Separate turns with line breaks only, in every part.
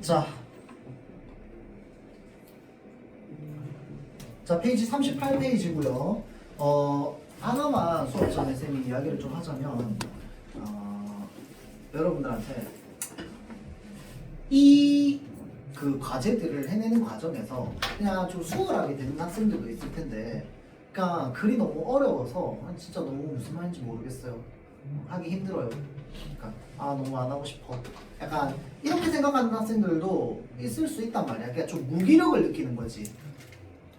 자, 페이지 38페이지고요. 하나만 수업 전에 쌤이 이야기를 좀 하자면 여러분들한테 이 그 과제들을 해내는 과정에서 그냥 좀 수월하게 되는 학생들도 있을 텐데, 그러니까 글이 너무 어려워서 진짜 너무 무슨 말인지 모르겠어요. 하기 힘들어요. 그러니까 너무 안 하고 싶어. 약간 이렇게 생각하는 학생들도 있을 수 있단 말이야. 그러니까 좀 무기력을 느끼는 거지.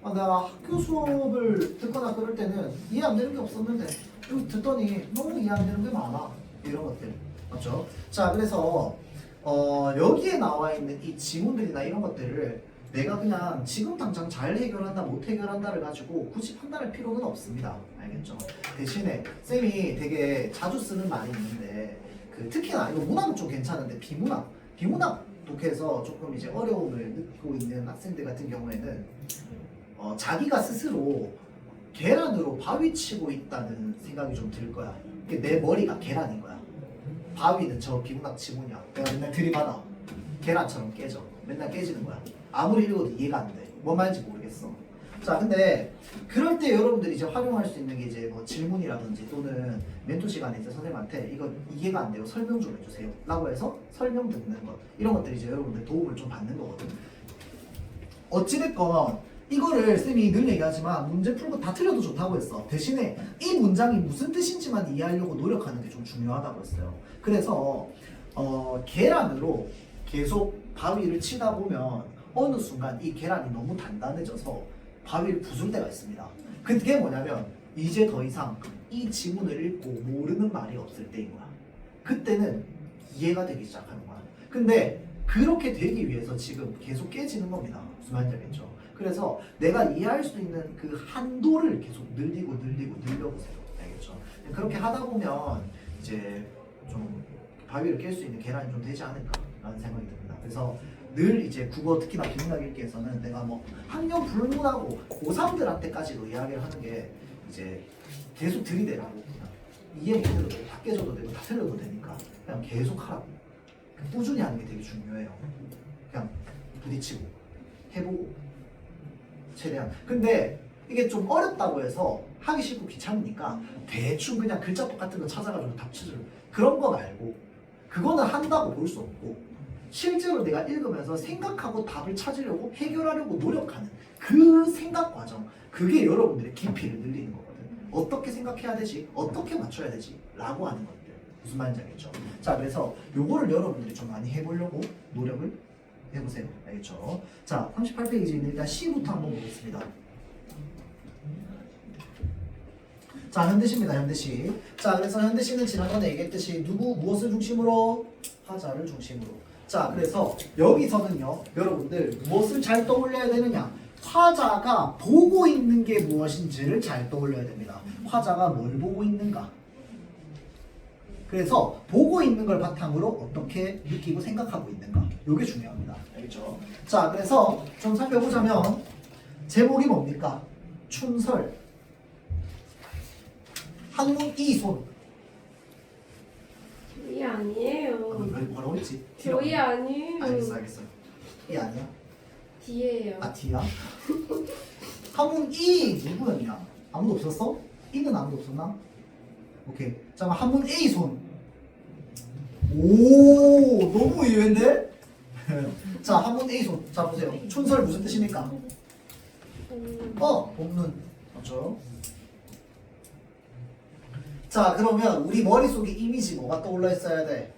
내가 학교 수업을 듣거나 그럴 때는 이해 안 되는 게 없었는데 이거 듣더니 너무 이해 안 되는 게 많아. 이런 것들. 맞죠? 자, 그래서 여기에 나와 있는 이 지문들이나 이런 것들을 내가 그냥 지금 당장 잘 해결한다 못 해결한다를 가지고 굳이 판단할 필요는 없습니다. 알겠죠? 대신에 쌤이 되게 자주 쓰는 말이 있는데, 특히나 이거 문학은 좀 괜찮은데 비문학 독해에서 조금 이제 어려움을 느끼고 있는 학생들 같은 경우에는 자기가 스스로 계란으로 바위 치고 있다는 생각이 좀 들 거야. 내 머리가 계란인 거야. 바위는 저 비문학 지문이야. 내가 맨날 들이받아. 계란처럼 깨져. 맨날 깨지는 거야. 아무리 읽어도 이해가 안 돼. 뭔 말인지 모르겠어. 자, 근데 그럴 때 여러분들이 이제 활용할 수 있는 게 이제 뭐 질문이라든지 또는 멘토 시간에 이제 선생님한테 이거 이해가 안 돼요. 설명 좀 해주세요. 라고 해서 설명 듣는 것. 이런 것들이 이제 여러분들 도움을 좀 받는 거거든. 어찌됐건 이거를 쌤이 늘 얘기하지만 문제 풀고 다 틀려도 좋다고 했어. 대신에 이 문장이 무슨 뜻인지만 이해하려고 노력하는 게 좀 중요하다고 했어요. 그래서 계란으로 계속 바위를 치다 보면 어느 순간 이 계란이 너무 단단해져서 바위를 부술 때가 있습니다. 그게 뭐냐면 이제 더 이상 이 지문을 읽고 모르는 말이 없을 때인 거야. 그때는 이해가 되기 시작하는 거야. 근데 그렇게 되기 위해서 지금 계속 깨지는 겁니다. 무슨 말인지 알겠죠? 그래서 내가 이해할 수 있는 그 한도를 계속 늘리고 늘려보세요. 알겠죠? 그렇게 하다 보면 이제 좀 바위를 깰 수 있는 계란이 좀 되지 않을까라는 생각이 듭니다. 그래서 늘 이제 국어 특히나 비문학 읽기에서는 내가 뭐 학년 불문하고 고3들한테까지도 이야기를 하는 게 이제 계속 들이대라고, 그냥 이해 못해도 되고 다 깨져도 되고 다 틀려도 되니까 그냥 계속 하라고. 꾸준히 하는 게 되게 중요해요. 그냥 부딪히고 해보고 최대한. 근데 이게 좀 어렵다고 해서 하기 싫고 귀찮으니까 대충 그냥 글자 똑같은 거 찾아가지고 답 찾으려고, 그런 거 말고 그거는 한다고 볼 수 없고 실제로 내가 읽으면서 생각하고 답을 찾으려고 해결하려고 노력하는 그 생각 과정, 그게 여러분들의 깊이를 늘리는 거거든. 어떻게 생각해야 되지? 어떻게 맞춰야 되지? 라고 하는 것들. 무슨 말인지 알겠죠? 자, 그래서 요거를 여러분들이 좀 많이 해보려고 노력을 해보세요. 알겠죠? 자, 38페이지는 일단 C부터 한번 보겠습니다. 자, 현대시입니다. 현대시. 자, 그래서 현대시는 지난번에 얘기했듯이 무엇을 중심으로? 화자를 중심으로. 자, 그래서 여기서는요, 여러분들 무엇을 잘 떠올려야 되느냐? 화자가 보고 있는 게 무엇인지를 잘 떠올려야 됩니다. 화자가 뭘 보고 있는가? 그래서 보고 있는 걸 바탕으로 어떻게 느끼고 생각하고 있는가? 이게 중요합니다. 알겠죠? 자, 그래서 좀 살펴보자면 제목이 뭡니까? 춘설, 한문 이손.
이 아니에요.
뭐라고 했지?
저희 아니에요.
알겠어. 이 아니야?
D예요.
D야? 한문 이 누구였냐? 아무도 없었어? 이는 아무도 없었나? 오케이. 자, 한문 A 손. 오, 너무 의외인데? 자, 한문 A 손. 자, 보세요. 춘설 무슨 뜻입니까? 봄눈. 맞죠? 자, 그러면 우리 머릿속에 이미지 뭐가 떠올라 있어야 돼?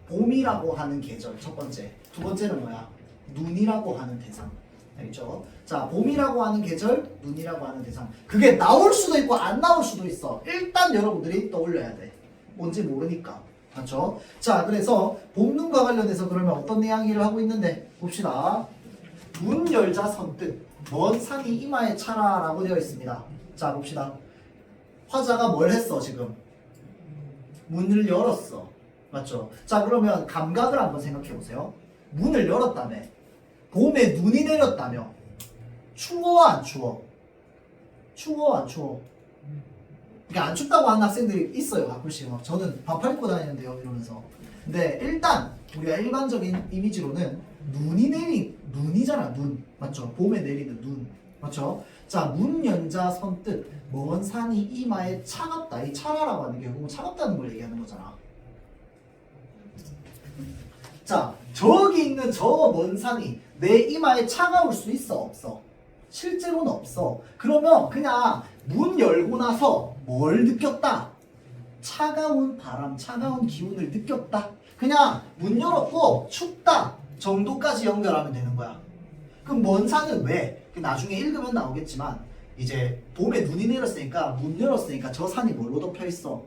봄이라고 하는 계절, 첫 번째. 두 번째는 뭐야? 눈이라고 하는 대상. 알겠죠? 자, 봄이라고 하는 계절, 눈이라고 하는 대상. 그게 나올 수도 있고 안 나올 수도 있어. 일단 여러분들이 떠올려야 돼. 뭔지 모르니까. 맞죠? 자, 그래서 봄눈과 관련해서 그러면 어떤 이야기를 하고 있는데 봅시다. 문 열자 선뜻 먼 산이 이마에 차라 라고 되어 있습니다. 자, 봅시다. 화자가 뭘 했어 지금? 문을 열었어. 맞죠? 자, 그러면 감각을 한번 생각해 보세요. 문을 열었다며. 봄에 눈이 내렸다며. 추워 안 추워? 추워 안 추워? 그러니까 안 춥다고 하는 학생들이 있어요. 가끔씩 막 저는 반팔 입고 다니는데요 이러면서. 근데 일단 우리가 일반적인 이미지로는 눈이잖아. 눈 맞죠? 봄에 내리는 눈 맞죠? 자, 문 연자 선뜻 먼 산이 이마에 차갑다. 이 차라라고 하는 게 결국은 차갑다는 걸 얘기하는 거잖아. 자, 저기 있는 저 먼 산이 내 이마에 차가울 수 있어 없어? 실제로는 없어. 그러면 그냥 문 열고 나서 뭘 느꼈다? 차가운 바람, 차가운 기운을 느꼈다. 그냥 문 열었고 춥다 정도까지 연결하면 되는 거야. 그럼 먼 산은 왜? 나중에 읽으면 나오겠지만 이제 봄에 눈이 내렸으니까 문 열었으니까 저 산이 뭘로 덮여 있어?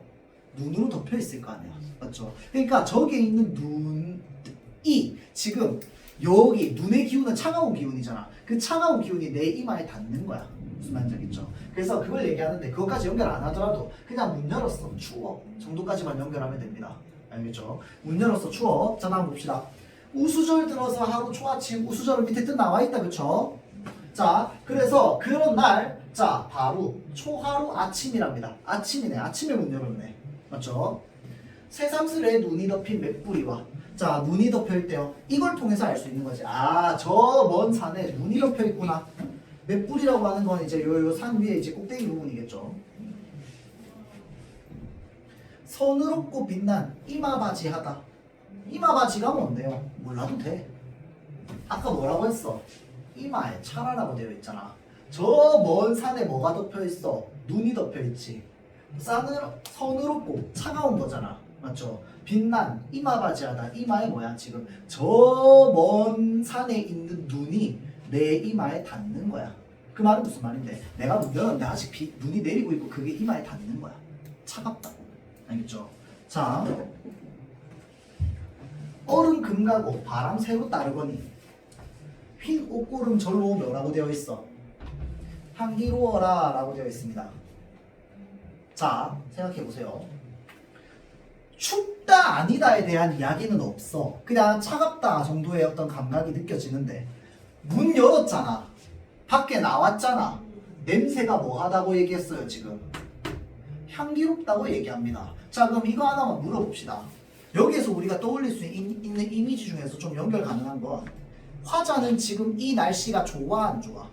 눈으로 덮여 있을 거 아니야. 맞죠? 그러니까 저기에 있는 눈이 지금 여기 눈의 기운은 차가운 기운이잖아. 그 차가운 기운이 내 이마에 닿는 거야. 무슨 말인지 알겠죠? 그래서 그걸 얘기하는데 그것까지 연결 안 하더라도 그냥 문 열었어 추워 정도까지만 연결하면 됩니다. 알겠죠? 문 열었어 추워. 자, 다음 봅시다. 우수절 들어서 하루 초아침. 우수절은 밑에 뜻 나와 있다. 그쵸? 자, 그래서 그런 날, 자, 바로 초하루 아침이랍니다. 아침이네. 아침에 문 열었네. 맞죠? 새삼스레 눈이 덮인 맷뿌리와, 자, 눈이 덮여 있대요. 이걸 통해서 알 수 있는 거지. 아, 저 먼 산에 눈이 덮여 있구나. 맷뿌리라고 하는 건 이제 요 산 위에 이제 꼭대기 부분이겠죠. 서늘없고 빛난 이마바지하다. 이마바지가 뭔데요? 몰라도 돼. 아까 뭐라고 했어? 이마에 차라라고 되어 있잖아. 저 먼 산에 뭐가 덮여 있어? 눈이 덮여 있지. 서늘없고 차가운 거잖아. 맞죠? 빛난 이마바지하다. 이마에 뭐야? 지금 저 먼 산에 있는 눈이 내 이마에 닿는 거야. 그 말은 무슨 말인데? 내가 문 열었는데 아직 눈이 내리고 있고 그게 이마에 닿는 거야. 차갑다고. 알겠죠? 자, 얼음 금가고 바람 새로 따르거니 흰 옷고름 절로 뭐라고 되어 있어? 향기로워라 라고 되어 있습니다. 자, 생각해보세요. 춥다 아니다에 대한 이야기는 없어. 그냥 차갑다 정도의 어떤 감각이 느껴지는데 문 열었잖아. 밖에 나왔잖아. 냄새가 뭐하다고 얘기했어요 지금? 향기롭다고 얘기합니다. 자, 그럼 이거 하나만 물어봅시다. 여기에서 우리가 떠올릴 수 있는 이미지 중에서 좀 연결 가능한 건, 화자는 지금 이 날씨가 좋아 안 좋아?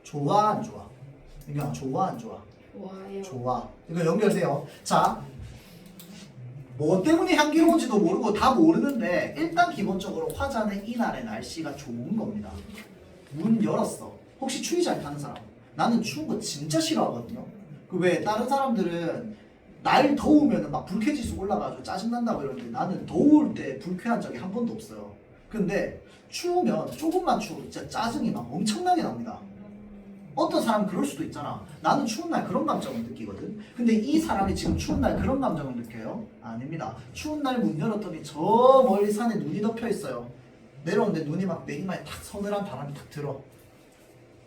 좋아 안 좋아? 이거 좋아 안 좋아?
좋아요.
좋아. 이거 연결돼요. 자, 뭐 때문에 향기로운지도 모르고 다 모르는데 일단 기본적으로 화자는 이날의 날씨가 좋은 겁니다. 문 열었어. 혹시 추위 잘 타는 사람? 나는 추운 거 진짜 싫어하거든요. 그 왜 다른 사람들은 날 더우면 막 불쾌지수 올라가지고 짜증난다고 이러는데 나는 더울 때 불쾌한 적이 한 번도 없어요. 근데 추우면 조금만 추워도 진짜 짜증이 막 엄청나게 납니다. 어떤 사람은 그럴 수도 있잖아. 나는 추운 날 그런 감정을 느끼거든. 근데 이 사람이 지금 추운 날 그런 감정을 느껴요? 아닙니다. 추운 날 문 열었더니 저 멀리 산에 눈이 덮여 있어요. 내려오는데 눈이 막 내 이마에 탁 서늘한 바람이 탁 들어.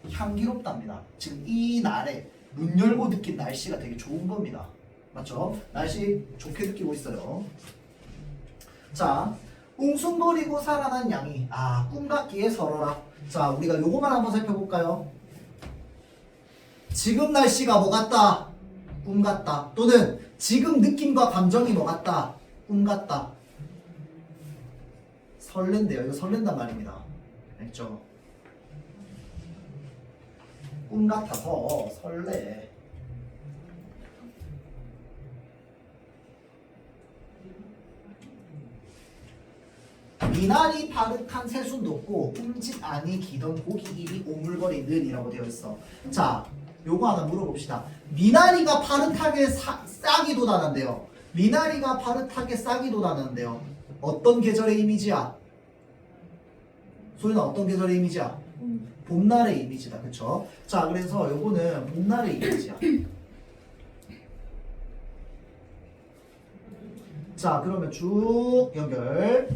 향기롭답니다. 지금 이 날에 문 열고 느낀 날씨가 되게 좋은 겁니다. 맞죠? 날씨 좋게 느끼고 있어요. 자, 웅숭거리고 살아난 양이 꿈같기에 서러라. 자, 우리가 요거만 한번 살펴볼까요? 지금 날씨가 뭐 같다? 꿈 같다. 또는 지금 느낌과 감정이 뭐 같다? 꿈 같다. 설렌대요. 이거 설렌단 말입니다. 알죠? 꿈 같아서 설레. 미나리 파릇한 새순 돋고 움짓 아니 기던 고기 입이 오물거리는 이라고 되어 있어. 자, 요거 하나 물어봅시다. 미나리가 파릇하게 싹이 돋아난대요. 미나리가 파릇하게 싹이 돋아난대요. 어떤 계절의 이미지야? 소윤아, 어떤 계절의 이미지야? 봄날의 이미지다. 그쵸? 자, 그래서 요거는 봄날의 이미지야. 자, 그러면 쭉 연결.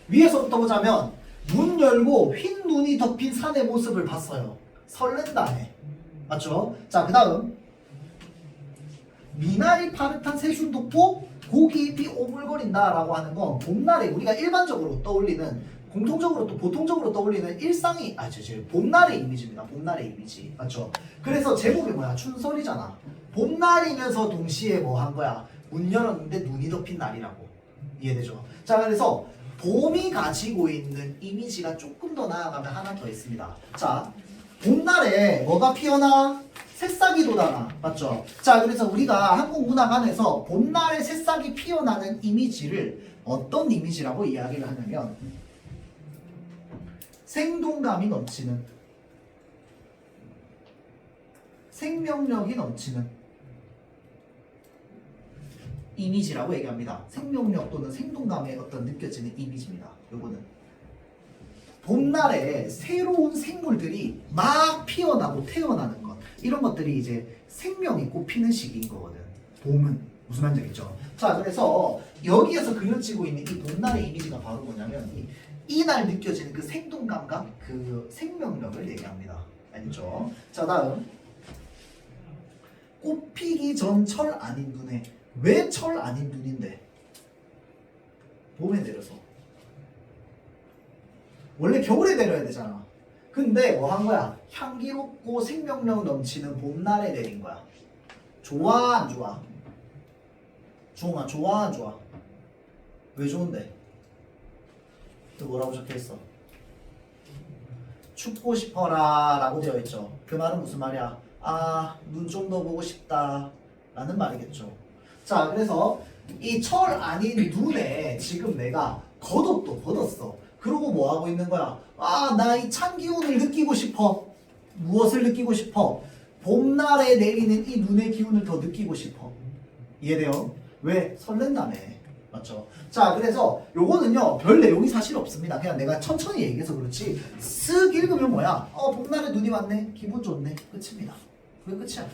위에서부터 보자면 문 열고 흰 눈이 덮인 산의 모습을 봤어요. 설렌다네. 맞죠? 자, 그 다음 미나리 파릇한 새순 돋고 고기 잎이 오물거린다 라고 하는 건 봄날에 우리가 일반적으로 떠올리는, 공통적으로 또 보통적으로 떠올리는 일상이 봄날의 이미지입니다. 봄날의 이미지. 맞죠? 그래서 제목이 뭐야? 춘설이잖아. 봄날이면서 동시에 뭐 한 거야? 문 열었는데 눈이 덮인 날이라고. 이해되죠? 자, 그래서 봄이 가지고 있는 이미지가 조금 더 나아가면 하나 더 있습니다. 자, 봄날에 뭐가 피어나? 새싹이 돋아나. 맞죠? 자, 그래서 우리가 한국 문화관에서 봄날에 새싹이 피어나는 이미지를 어떤 이미지라고 이야기를 하냐면 생동감이 넘치는, 생명력이 넘치는 이미지라고 얘기합니다. 생명력 또는 생동감의 어떤 느껴지는 이미지입니다. 요거는 봄날에 새로운 생물들이 막 피어나고 태어나는 것, 이런 것들이 이제 생명이 꽃피는 시기인 거거든. 봄은 무슨 말인지 알겠죠? 자, 그래서 여기에서 그려지고 있는 이 봄날의 이미지가 바로 뭐냐면 이날 느껴지는 그 생동감과 그 생명력을 얘기합니다. 알겠죠? 자, 다음 꽃피기 전 철 아닌 눈에. 왜 철 아닌 눈인데? 봄에 내려서. 원래 겨울에 내려야 되잖아. 근데 뭐 한 거야? 향기롭고 생명력 넘치는 봄날에 내린 거야. 좋아 안 좋아? 주홍아, 좋아 안 좋아? 왜 좋은데? 또 뭐라고 적혀있어? 춥고 싶어라 라고 되어 있죠. 그 말은 무슨 말이야? 아, 눈 좀 더 보고 싶다 라는 말이겠죠. 자, 그래서 이 철 아닌 눈에 지금 내가 겉옷도 벗었어. 그러고 뭐 하고 있는 거야? 아, 나 이 찬 기운을 느끼고 싶어. 무엇을 느끼고 싶어? 봄날에 내리는 이 눈의 기운을 더 느끼고 싶어. 이해돼요? 왜? 설렌다며. 맞죠? 자, 그래서 요거는요 별 내용이 사실 없습니다. 그냥 내가 천천히 얘기해서 그렇지 쓱 읽으면 뭐야? 봄날에 눈이 왔네. 기분 좋네. 끝입니다. 그게 끝이야.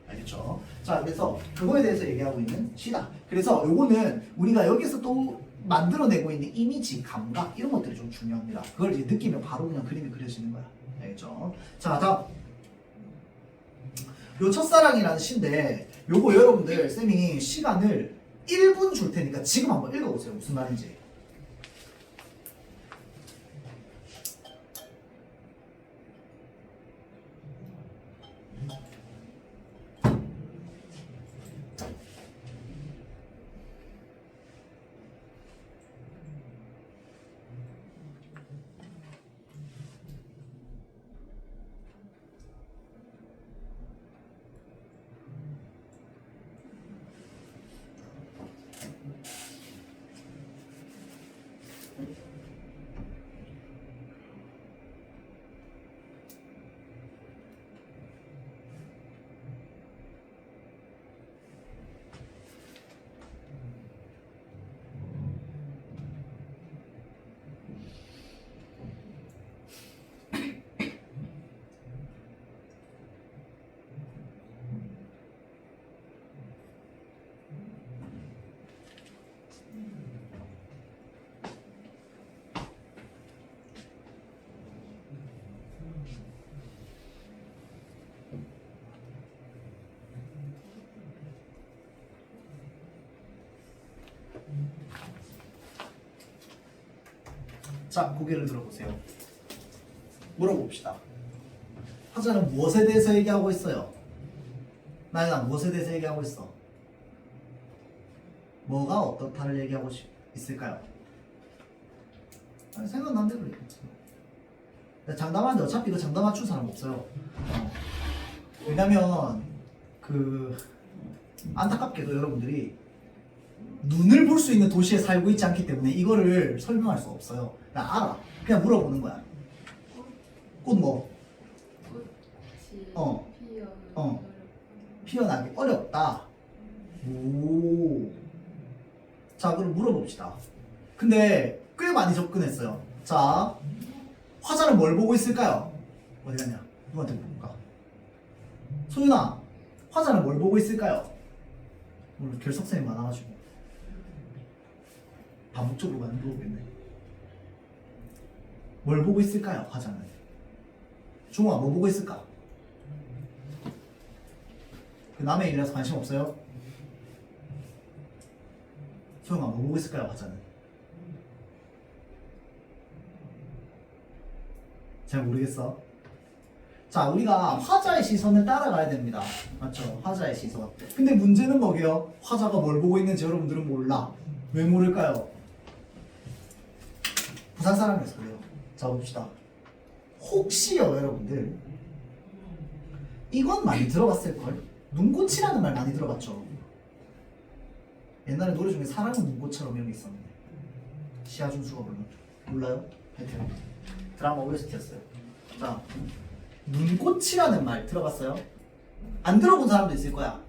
알겠죠? 자, 그래서 그거에 대해서 얘기하고 있는 시다. 그래서 요거는 우리가 여기서 또 만들어내고 있는 이미지, 감각 이런 것들이 좀 중요합니다. 그걸 이제 느끼면 바로 그냥 그림이 그려지는 거야. 알겠죠? 자, 다음 요 첫사랑이라는 시인데 요거 여러분들 쌤이 시간을 1분 줄 테니까 지금 한번 읽어보세요. 무슨 말인지. 자, 고개를 들어보세요. 물어봅시다. 화자는 무엇에 대해서 얘기하고 있어요? 나연아, 무엇에 대해서 얘기하고 있어? 뭐가 어떻다를 얘기하고 있을까요? 아니, 생각난 대로 얘기했어요. 장담하는데 어차피 이거 장담 맞춘 사람 없어요. 왜냐면 안타깝게도 여러분들이 눈을 볼 수 있는 도시에 살고 있지 않기 때문에 이거를 설명할 수 없어요. 나 알아. 그냥 물어보는 거야. 꽃 뭐?
꽃이
피어나기 어렵다. 오. 자, 그럼 물어봅시다. 근데 꽤 많이 접근했어요. 자, 화자는 뭘 보고 있을까요? 어디 갔냐? 누구한테 물어볼까? 소윤아, 화자는 뭘 보고 있을까요? 오늘 결석생이 많아가지고 반복적으로 많이 물어보겠네. 뭘 보고 있을까요, 화자는? 종호아, 뭐 보고 있을까? 그 남의 일이라서 관심 없어요? 소영아, 뭐 보고 있을까요, 화자는? 잘 모르겠어? 자, 우리가 화자의 시선을 따라가야 됩니다. 맞죠? 화자의 시선. 근데 문제는 뭐게요? 화자가 뭘 보고 있는지 여러분들은 몰라. 왜 모를까요? 부산 사람이라서 그래요. 자, 봅시다. 혹시요, 여러분들. 이건 많이 들어봤을걸? 눈꽃이라는 말 많이 들어봤죠? 옛날에 노래 중에 사랑은 눈꽃처럼 이런 게 있었는데. 시아준수가 부른. 몰라요? 하여튼. 드라마 OST였어요. 자, 눈꽃이라는 말 들어봤어요? 안 들어본 사람도 있을 거야.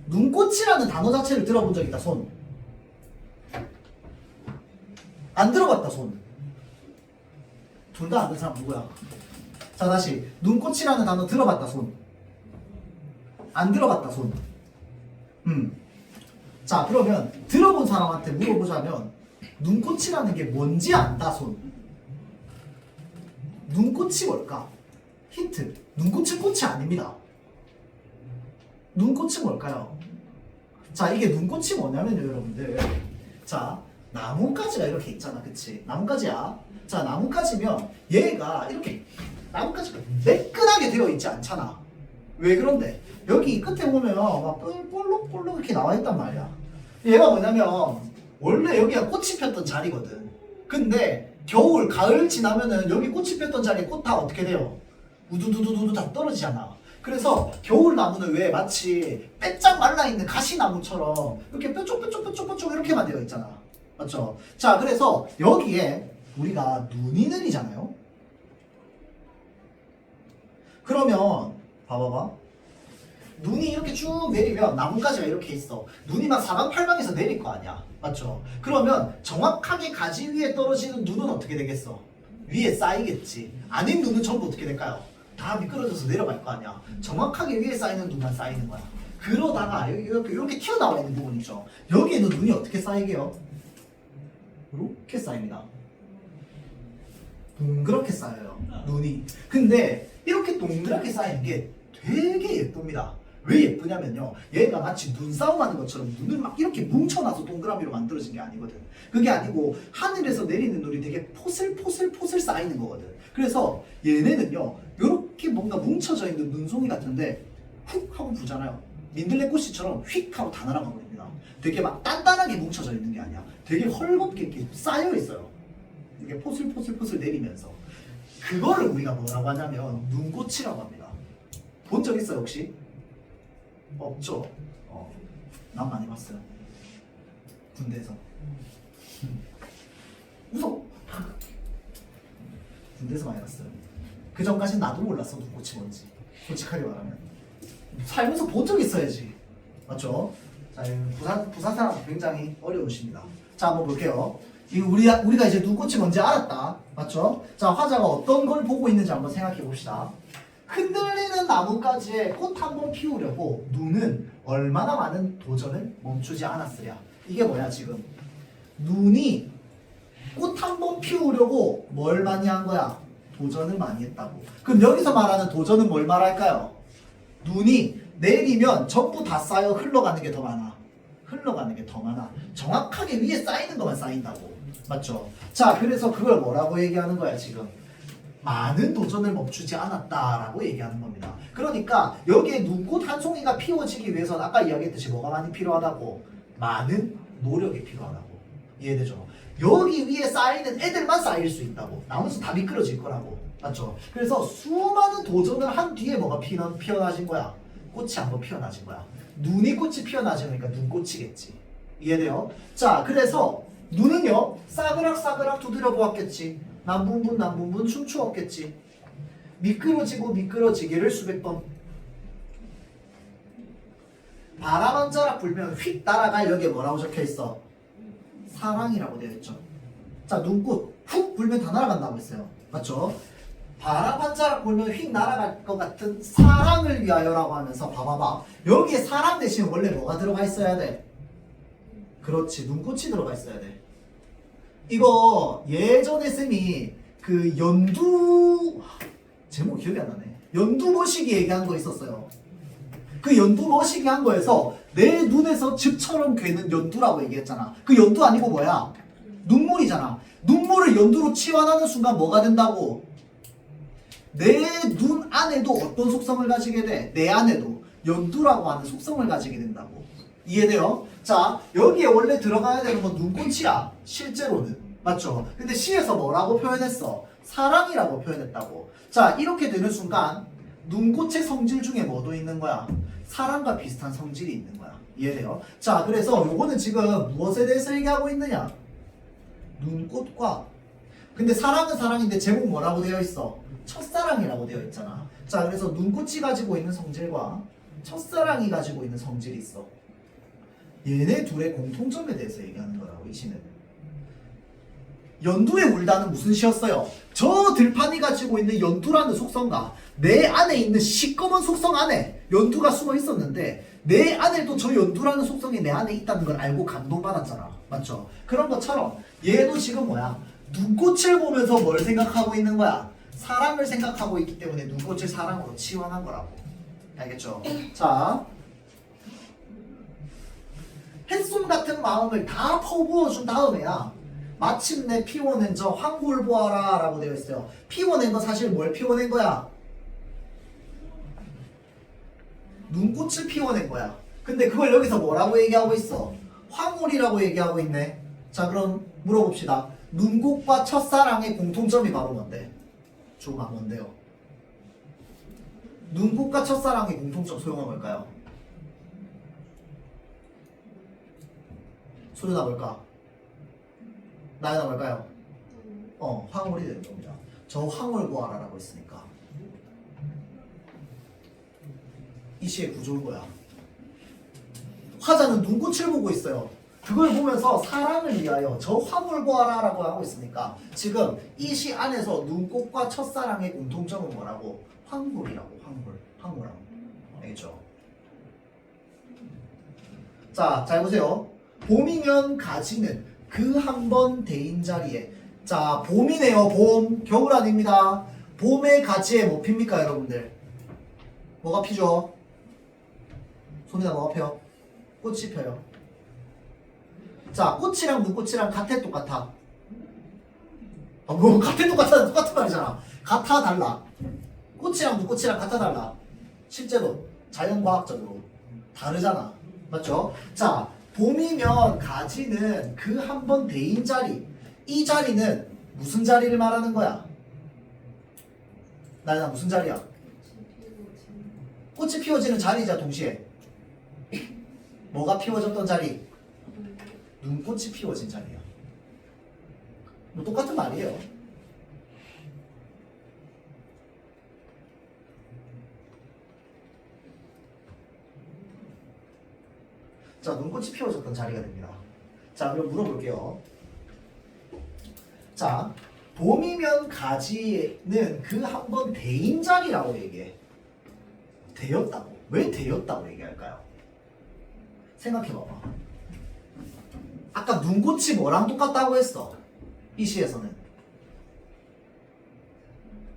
눈꽃이라는 단어 자체를 들어본 적 있다, 손. 안 들어봤다, 손. 둘 다 안 든 사람 누구야? 자, 다시. 눈꽃이라는 단어 들어봤다, 손. 안 들어봤다, 손. 자, 그러면 들어본 사람한테 물어보자면 눈꽃이라는 게 뭔지 안다, 손. 눈꽃이 뭘까? 힌트. 눈꽃은 꽃이 아닙니다. 눈꽃이 뭘까요? 자, 이게 눈꽃이 뭐냐면요, 여러분들. 자, 나뭇가지가 이렇게 있잖아, 그치? 나뭇가지야. 자, 나뭇가지면 얘가 이렇게 나뭇가지가 매끈하게 되어 있지 않잖아. 왜 그런데? 여기 끝에 보면 막 볼록볼록 이렇게 나와 있단 말이야. 얘가 뭐냐면 원래 여기가 꽃이 폈던 자리거든. 근데 겨울, 가을 지나면은 여기 꽃이 폈던 자리에 꽃 다 어떻게 돼요? 우두두두두 다 떨어지잖아. 그래서 겨울 나무는 왜 마치 빼짝 말라있는 가시나무처럼 이렇게 뾰족뾰족뾰족뾰족 이렇게만 되어 있잖아. 맞죠? 자, 그래서 여기에 우리가 눈이 내리잖아요. 그러면 봐봐봐. 눈이 이렇게 쭉 내리면 나뭇가지가 이렇게 있어. 눈이 막 사방팔방에서 내릴 거 아니야. 맞죠? 그러면 정확하게 가지 위에 떨어지는 눈은 어떻게 되겠어? 위에 쌓이겠지. 아닌 눈은 전부 어떻게 될까요? 다 미끄러져서 내려갈 거 아니야. 정확하게 위에 쌓이는 눈만 쌓이는 거야. 그러다가 이렇게 튀어나와 있는 부분 있죠. 여기에도 눈이 어떻게 쌓이게요? 이렇게 쌓입니다. 동그랗게 쌓여요, 눈이. 근데 이렇게 동그랗게 쌓이는 게 되게 예쁩니다. 왜 예쁘냐면요, 얘가 마치 눈싸움 하는 것처럼 눈을 막 이렇게 뭉쳐놔서 동그라미로 만들어진 게 아니거든. 그게 아니고 하늘에서 내리는 눈이 되게 포슬포슬 쌓이는 거거든. 그래서 얘네는요, 이렇게 뭔가 뭉쳐져 있는 눈송이 같은데 훅 하고 부잖아요. 민들레꽃이처럼 휙 하고 다 날아가 버립니다. 되게 막 단단하게 뭉쳐져 있는 게 아니야. 되게 헐겁게 이렇게 쌓여 있어요. 이게 포슬포슬 내리면서. 그거를 우리가 뭐라고 하냐면 눈꽃이라고 합니다. 본 적 있어요, 혹시? 없죠? 난 많이 봤어요. 군대에서. 무서워. 군대에서 많이 봤어요. 그 전까진 나도 몰랐어, 눈꽃이 뭔지. 솔직하게 말하면. 살면서 본 적 있어야지. 맞죠? 자, 부산 사람 굉장히 어려우십니다. 자, 한번 볼게요. 우리가 이제 눈꽃이 뭔지 알았다. 맞죠? 자, 화자가 어떤 걸 보고 있는지 한번 생각해 봅시다. 흔들리는 나뭇가지에 꽃 한 번 피우려고 눈은 얼마나 많은 도전을 멈추지 않았으랴. 이게 뭐야, 지금? 눈이 꽃 한 번 피우려고 뭘 많이 한 거야? 도전을 많이 했다고. 그럼 여기서 말하는 도전은 뭘 말할까요? 눈이 내리면 전부 다 쌓여 흘러가는 게 더 많아. 흘러가는 게 더 많아. 정확하게 위에 쌓이는 것만 쌓인다고. 맞죠? 자, 그래서 그걸 뭐라고 얘기하는 거야, 지금? 많은 도전을 멈추지 않았다라고 얘기하는 겁니다. 그러니까 여기에 눈꽃 한 송이가 피워지기 위해서는 아까 이야기했듯이 뭐가 많이 필요하다고? 많은 노력이 필요하다고. 이해되죠? 여기 위에 쌓이는 애들만 쌓일 수 있다고. 나머지 다 미끄러질 거라고. 맞죠? 그래서 수많은 도전을 한 뒤에 뭐가 피어나진 거야? 꽃이 한번 피어나진 거야. 눈이 꽃이 피어나지니까 눈꽃이겠지. 이해돼요? 자, 그래서 눈은요, 싸그락 두드려 보았겠지. 남분분 춤추었겠지. 미끄러지고 미끄러지기를 수백 번. 바람 한 자락 불면 휙 날아갈. 여기에 뭐라고 적혀있어? 사랑이라고 되어 있죠. 자, 눈꽃 훅 불면 다 날아간다고 했어요. 맞죠? 바람 한 자락 불면 휙 날아갈 것 같은 사랑을 위하여라고 하면서 봐봐봐. 여기에 사랑 대신 원래 뭐가 들어가 있어야 돼? 그렇지, 눈꽃이 들어가 있어야 돼. 이거 예전에 쌤이 그 연두 제목 기억이 안 나네. 연두 머시기 얘기한 거 있었어요. 그 연두 머시기 한 거에서 내 눈에서 즙처럼 괴는 연두라고 얘기했잖아. 그 연두 아니고 뭐야? 눈물이잖아. 눈물을 연두로 치환하는 순간 뭐가 된다고? 내 눈 안에도 어떤 속성을 가지게 돼? 내 안에도 연두라고 하는 속성을 가지게 된다고. 이해돼요? 자, 여기에 원래 들어가야 되는 건 눈꽃이야. 실제로는. 맞죠? 근데 시에서 뭐라고 표현했어? 사랑이라고 표현했다고. 자, 이렇게 되는 순간 눈꽃의 성질 중에 뭐도 있는 거야? 사랑과 비슷한 성질이 있는 거야. 이해돼요? 자, 그래서 요거는 지금 무엇에 대해서 얘기하고 있느냐? 눈꽃과. 근데 사랑은 사랑인데 제목 뭐라고 되어 있어? 첫사랑이라고 되어 있잖아. 자, 그래서 눈꽃이 가지고 있는 성질과 첫사랑이 가지고 있는 성질이 있어. 얘네 둘의 공통점에 대해서 얘기하는 거라고, 이 시는. 연두의 울다는 무슨 시였어요? 저 들판이 가지고 있는 연두라는 속성과 내 안에 있는 시꺼먼 속성 안에 연두가 숨어 있었는데 내 안에도 저 연두라는 속성이 내 안에 있다는 걸 알고 감동받았잖아. 맞죠? 그런 것처럼 얘도 지금 뭐야? 눈꽃을 보면서 뭘 생각하고 있는 거야? 사랑을 생각하고 있기 때문에 눈꽃을 사랑으로 치환한 거라고. 알겠죠? 자, 햇솜 같은 마음을 다 퍼부어준 다음에야 마침내 피워낸 저 황홀 보아라 라고 되어 있어요. 피워낸 거 사실 뭘 피워낸 거야? 눈꽃을 피워낸 거야. 근데 그걸 여기서 뭐라고 얘기하고 있어? 황홀이라고 얘기하고 있네. 자, 그럼 물어봅시다. 눈꽃과 첫사랑의 공통점이 바로 뭔데? 조가 뭔데요? 눈꽃과 첫사랑의 공통점 소용은 뭘까요? 소리나 뭘까? 나연아 뭘까요? 황홀이 되는 겁니다. 저 황홀 보아라라고 했으니까 이 시의 구조인 거야. 화자는 눈꽃을 보고 있어요. 그걸 보면서 사랑을 위하여 저 황홀 보아라라고 하고 있으니까 지금 이 시 안에서 눈꽃과 첫사랑의 공통점은 뭐라고? 황홀이라고. 황홀하고. 알겠죠? 자, 잘 보세요. 봄이면 가지는 그 한 번 대인 자리에. 자, 봄이네요. 봄. 겨울 아닙니다. 봄의 가지에 뭐 핍니까, 여러분들? 뭐가 피죠? 손이나 뭐가 펴요? 꽃이 펴요. 자, 꽃이랑 눈꽃이랑 같아 똑같아? 뭐 같아 똑같아 똑같은 말이잖아. 같아 달라. 꽃이랑 눈꽃이랑 같아 달라. 실제로 자연과학적으로 다르잖아. 맞죠? 자, 봄이면 가지는 그 한 번 대인 자리. 이 자리는 무슨 자리를 말하는 거야? 나연아 무슨 자리야? 꽃이 피워지는 자리자. 동시에 뭐가 피워졌던 자리? 눈꽃이 피워진 자리야. 뭐 똑같은 말이에요. 자, 눈꽃이 피워졌던 자리가 됩니다. 자, 그럼 물어볼게요. 자, 봄이면 가지는 그 한 번 대인 자리라고 얘기해. 되었다고. 왜 되었다고 얘기할까요? 생각해봐봐. 아까 눈꽃이 뭐랑 똑같다고 했어? 이 시에서는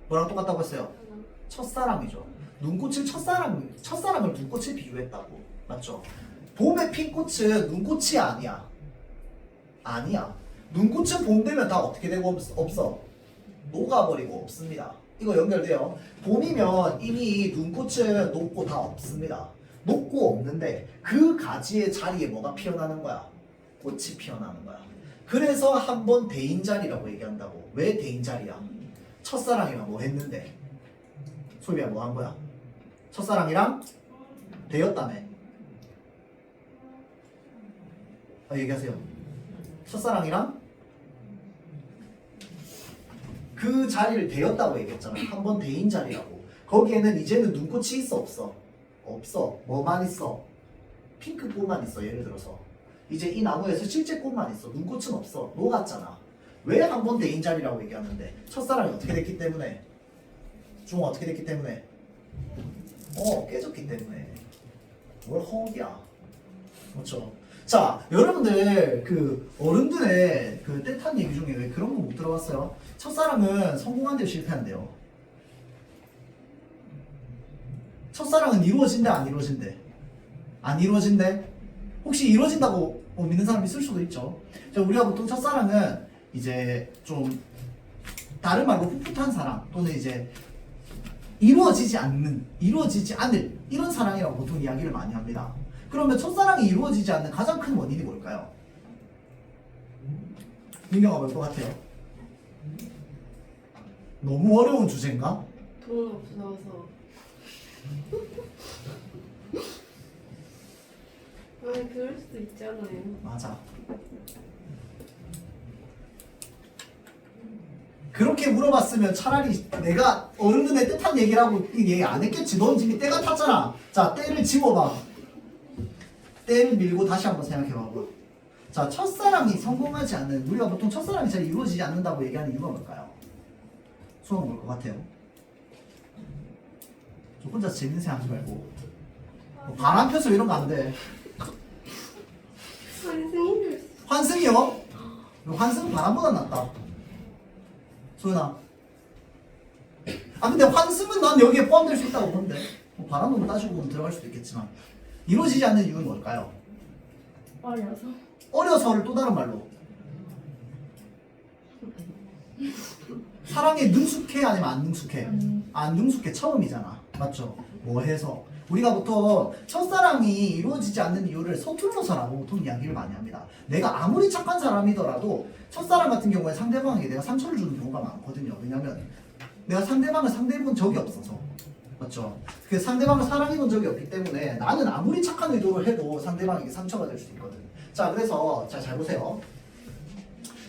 뭐랑 똑같다고 했어요? 첫사랑이죠. 눈꽃을 첫사랑을 눈꽃에 비유했다고. 맞죠? 봄에 핀 꽃은 눈꽃이 아니야. 아니야. 눈꽃은 봄 되면 다 어떻게 되고 없어? 녹아버리고 없습니다. 이거 연결돼요. 봄이면 이미 눈꽃은 녹고 다 없습니다. 녹고 없는데 그 가지의 자리에 뭐가 피어나는 거야? 꽃이 피어나는 거야. 그래서 한번 대인 자리라고 얘기한다고. 왜 대인 자리야? 첫사랑이랑 뭐 했는데? 소비야 뭐 한 거야? 첫사랑이랑 되었다며. 얘기하세요. 첫사랑이랑 그 자리를 대었다고 얘기했잖아. 한번 대인 자리라고. 거기에는 이제는 눈꽃이 있어 없어? 없어. 뭐만 있어? 핑크꽃만 있어. 예를 들어서 이제 이 나무에서 실제 꽃만 있어. 눈꽃은 없어. 녹았잖아. 왜 한번 대인 자리라고 얘기하는데? 첫사랑이 어떻게 됐기 때문에? 중호 어떻게 됐기 때문에? 깨졌기 때문에. 뭘 허기야. 그렇죠. 자, 여러분들 그 어른들의 그 떼탄 얘기 중에 왜 그런 거 못 들어봤어요? 첫사랑은 성공한대요, 실패한대요? 첫사랑은 이루어진대, 안 이루어진대? 안 이루어진대? 혹시 이루어진다고 믿는 사람이 있을 수도 있죠. 자, 우리가 보통 첫사랑은 이제 좀 다른 말로 풋풋한 사랑 또는 이제 이루어지지 않을 이런 사랑이라고 보통 이야기를 많이 합니다. 그러면 첫사랑이 이루어지지 않는 가장 큰 원인이 뭘까요? 민경아 볼 것 같아요? 너무 어려운 주제인가?
돈 없어서. 아니 그럴 수도 있잖아요.
맞아. 그렇게 물어봤으면 차라리 내가 어른들의 뜻한 얘기를 하고 얘기 안 했겠지. 넌 지금 때가 탔잖아. 자, 때를 집어봐. 때를 밀고 다시 한번 생각해봐봐. 자, 첫사랑이 성공하지 않는, 우리가 보통 첫사랑이 잘 이루어지지 않는다고 얘기하는 이유가 뭘까요? 수업 뭘 것 같아요? 저 혼자 재밌는 생각하지 말고. 뭐 바람 펴서 이런 거 안 돼.
환승이
환승이요? 환승은 바람보다 낫다. 소연아. 아 근데 환승은 난 여기에 포함될 수 있다고 보는데 뭐 바람으로 따지고 보면 들어갈 수도 있겠지만 이루어지지 않는 이유는 뭘까요?
어려서.
어려서를 또 다른 말로 사랑에 능숙해 아니면 안 능숙해? 안 능숙해. 처음이잖아. 맞죠? 뭐 해서 우리가 보통 첫사랑이 이루어지지 않는 이유를 서툴러서라고 보통 이야기를 많이 합니다. 내가 아무리 착한 사람이더라도 첫사랑 같은 경우에 상대방에게 내가 상처를 주는 경우가 많거든요. 왜냐면 내가 상대방을 상대해본 적이 없어서. 맞죠? 그 상대방을 사랑해본 적이 없기 때문에 나는 아무리 착한 의도를 해도 상대방에게 상처가 될 수 있거든. 자, 그래서 잘 보세요.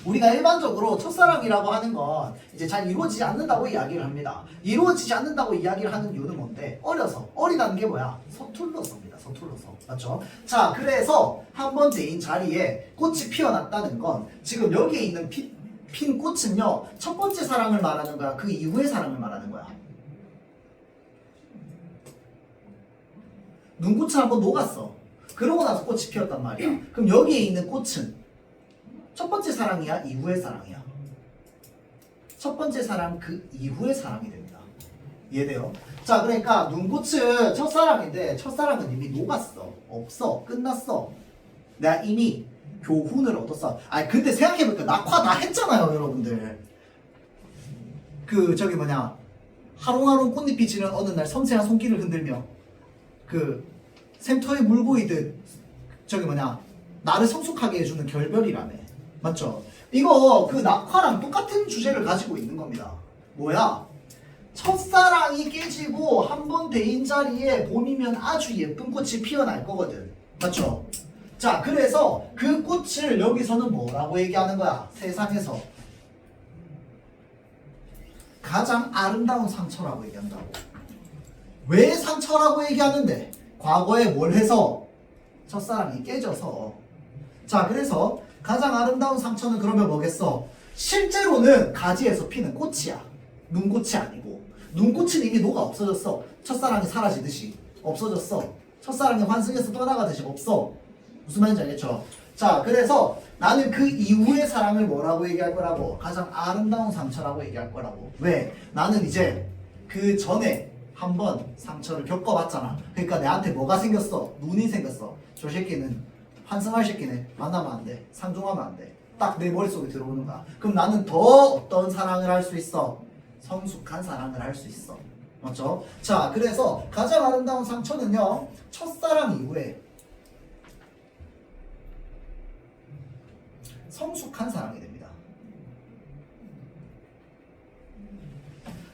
우리가 일반적으로 첫사랑이라고 하는 건 이제 잘 이루어지지 않는다고 이야기를 합니다. 이루어지지 않는다고 이야기를 하는 이유는 뭔데? 어려서. 어리다는 게 뭐야? 서툴러서입니다. 서툴러서. 맞죠? 자, 그래서 한 번 대인 자리에 꽃이 피어났다는 건 지금 여기에 있는 핀 꽃은요, 첫 번째 사랑을 말하는 거야? 그 이후의 사랑을 말하는 거야? 눈꽃은 한번 녹았어. 그러고 나서 꽃이 피었단 말이야. 그럼 여기에 있는 꽃은 첫 번째 사랑이야? 이후의 사랑이야? 첫 번째 사랑 그 이후의 사랑이 됩니다. 이해돼요? 자, 그러니까 눈꽃은 첫사랑인데 첫사랑은 이미 녹았어. 없어. 끝났어. 내가 이미 교훈을 얻었어. 아니 근데 생각해보니까 낙화 다 했잖아요, 여러분들. 그 저기 뭐냐, 하롱하롱 꽃잎이 지는 어느 날 섬세한 손길을 흔들며 그 샘터에 물 고이듯 저기 뭐냐, 나를 성숙하게 해주는 결별이라며. 맞죠? 이거 그 낙화랑 똑같은 주제를 가지고 있는 겁니다. 뭐야? 첫사랑이 깨지고 한 번 대인 자리에 봄이면 아주 예쁜 꽃이 피어날 거거든. 맞죠? 자, 그래서 그 꽃을 여기서는 뭐라고 얘기하는 거야? 세상에서 가장 아름다운 상처라고 얘기한다고. 왜 상처라고 얘기하는데? 과거에 뭘 해서? 첫사랑이 깨져서. 자, 그래서 가장 아름다운 상처는 그러면 뭐겠어? 실제로는 가지에서 피는 꽃이야. 눈꽃이 아니고. 눈꽃은 이미 녹아 없어졌어. 첫사랑이 사라지듯이 없어졌어. 첫사랑이 환승해서 떠나가듯이 없어. 무슨 말인지 알겠죠? 자, 그래서 나는 그 이후의 사랑을 뭐라고 얘기할 거라고? 가장 아름다운 상처라고 얘기할 거라고. 왜? 나는 이제 그 전에 한번 상처를 겪어봤잖아. 그러니까 내한테 뭐가 생겼어? 눈이 생겼어. 저 새끼는 환승할 새끼네. 만나면 안 돼. 상종하면 안 돼. 딱 내 머릿속에 들어오는 거야. 그럼 나는 더 어떤 사랑을 할 수 있어? 성숙한 사랑을 할 수 있어. 맞죠? 자, 그래서 가장 아름다운 상처는요, 첫사랑 이후에 성숙한 사랑이 됩니다.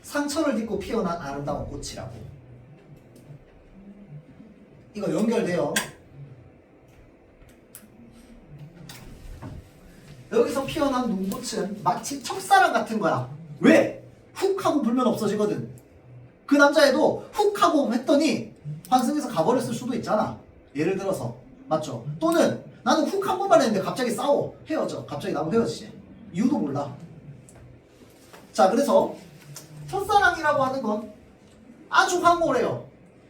상처를 딛고 피어난 아름다운 꽃이라고. 이거 연결돼요. 여기서 피어난 눈꽃은 마치 첫사랑 같은 거야. 왜? 훅 하고 불면 없어지거든. 그 남자애도 훅 하고 했더니 환승해서 가버렸을 수도 있잖아. 예를 들어서. 맞죠? 또는 나는 훅 한 번만 했는데 갑자기 싸워. 헤어져. 갑자기 나하고 헤어지지. 이유도 몰라. 자, 그래서 첫사랑이라고 하는 건 아주 황홀해요.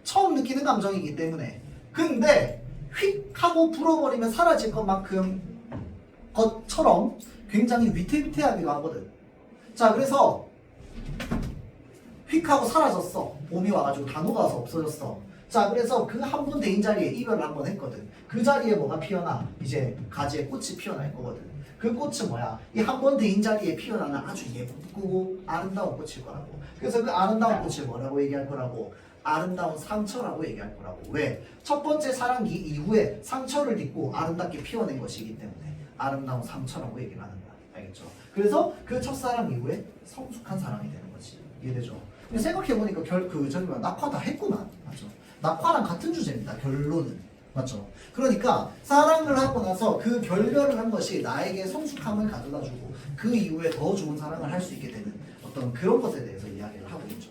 처음 느끼는 감정이기 때문에. 근데 휙 하고 불어버리면 사라질 것처럼 굉장히 위태위태하기도 하거든. 자, 그래서 휙 하고 사라졌어. 봄이 와가지고 다 녹아서 없어졌어. 자, 그래서 그 한 번 대인 자리에 이별을 한 번 했거든. 그 자리에 뭐가 피어나? 이제 가지에 꽃이 피어날 거거든. 그 꽃은 뭐야? 이 한 번 대인 자리에 피어나는 아주 예쁘고 아름다운 꽃일 거라고. 그래서 그 아름다운 꽃을 뭐라고 얘기할 거라고? 아름다운 상처라고 얘기할 거라고. 왜? 첫 번째 사랑기 이후에 상처를 딛고 아름답게 피어낸 것이기 때문에 아름다운 상처라고 얘기를 하는 거야. 알겠죠? 그래서 그 첫사랑 이후에 성숙한 사랑이 되는 거지. 이해되죠? 근데 생각해보니까 저기 낙화 다 했구만. 맞죠? 낙화랑 같은 주제입니다. 결론은. 맞죠? 그러니까 사랑을 하고 나서 그 결별을 한 것이 나에게 성숙함을 가져다주고 그 이후에 더 좋은 사랑을 할 수 있게 되는 어떤 그런 것에 대해서 이야기를 하고 있죠.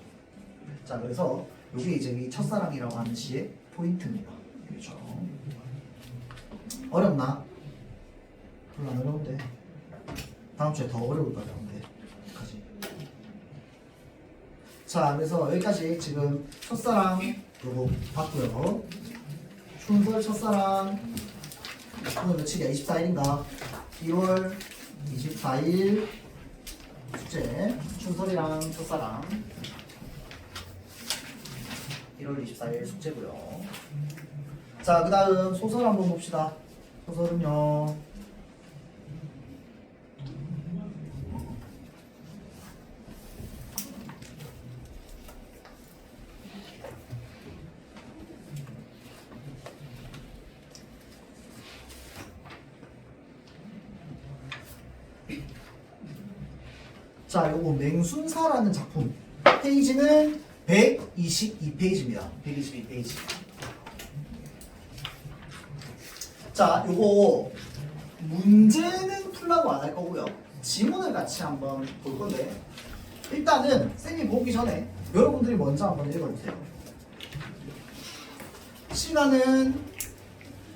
자, 그래서 이게 이제 이 첫사랑이라고 하는 시의 포인트입니다. 그렇죠? 어렵나? 별로 안 어려운데 다음 주에 더 어려울 거야. 근데 여기까지. 자, 그래서 여기까지 지금 첫사랑 요거 봤고요. 춘설 첫사랑 오늘 며칠이야? 24일인가? 1월 24일 숙제 춘설이랑 첫사랑 1월 24일 숙제고요. 자, 그 다음 소설 한번 봅시다. 소설은요. 자, 요거 맹순사라는 작품. 페이지는 122페이지입니다. 122페이지. 자, 요거 문제는 풀라고 안 할 거고요. 지문을 같이 한번 볼 건데 일단은 쌤이 보기 전에 여러분들이 먼저 한번 읽어주세요. 시간은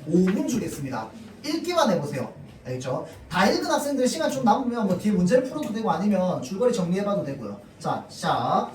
5분 주겠습니다. 읽기만 해보세요. 알겠죠? 다 읽은 학생들 시간 좀 남으면 뭐 뒤에 문제를 풀어도 되고 아니면 줄거리 정리해봐도 되고요. 자, 시작.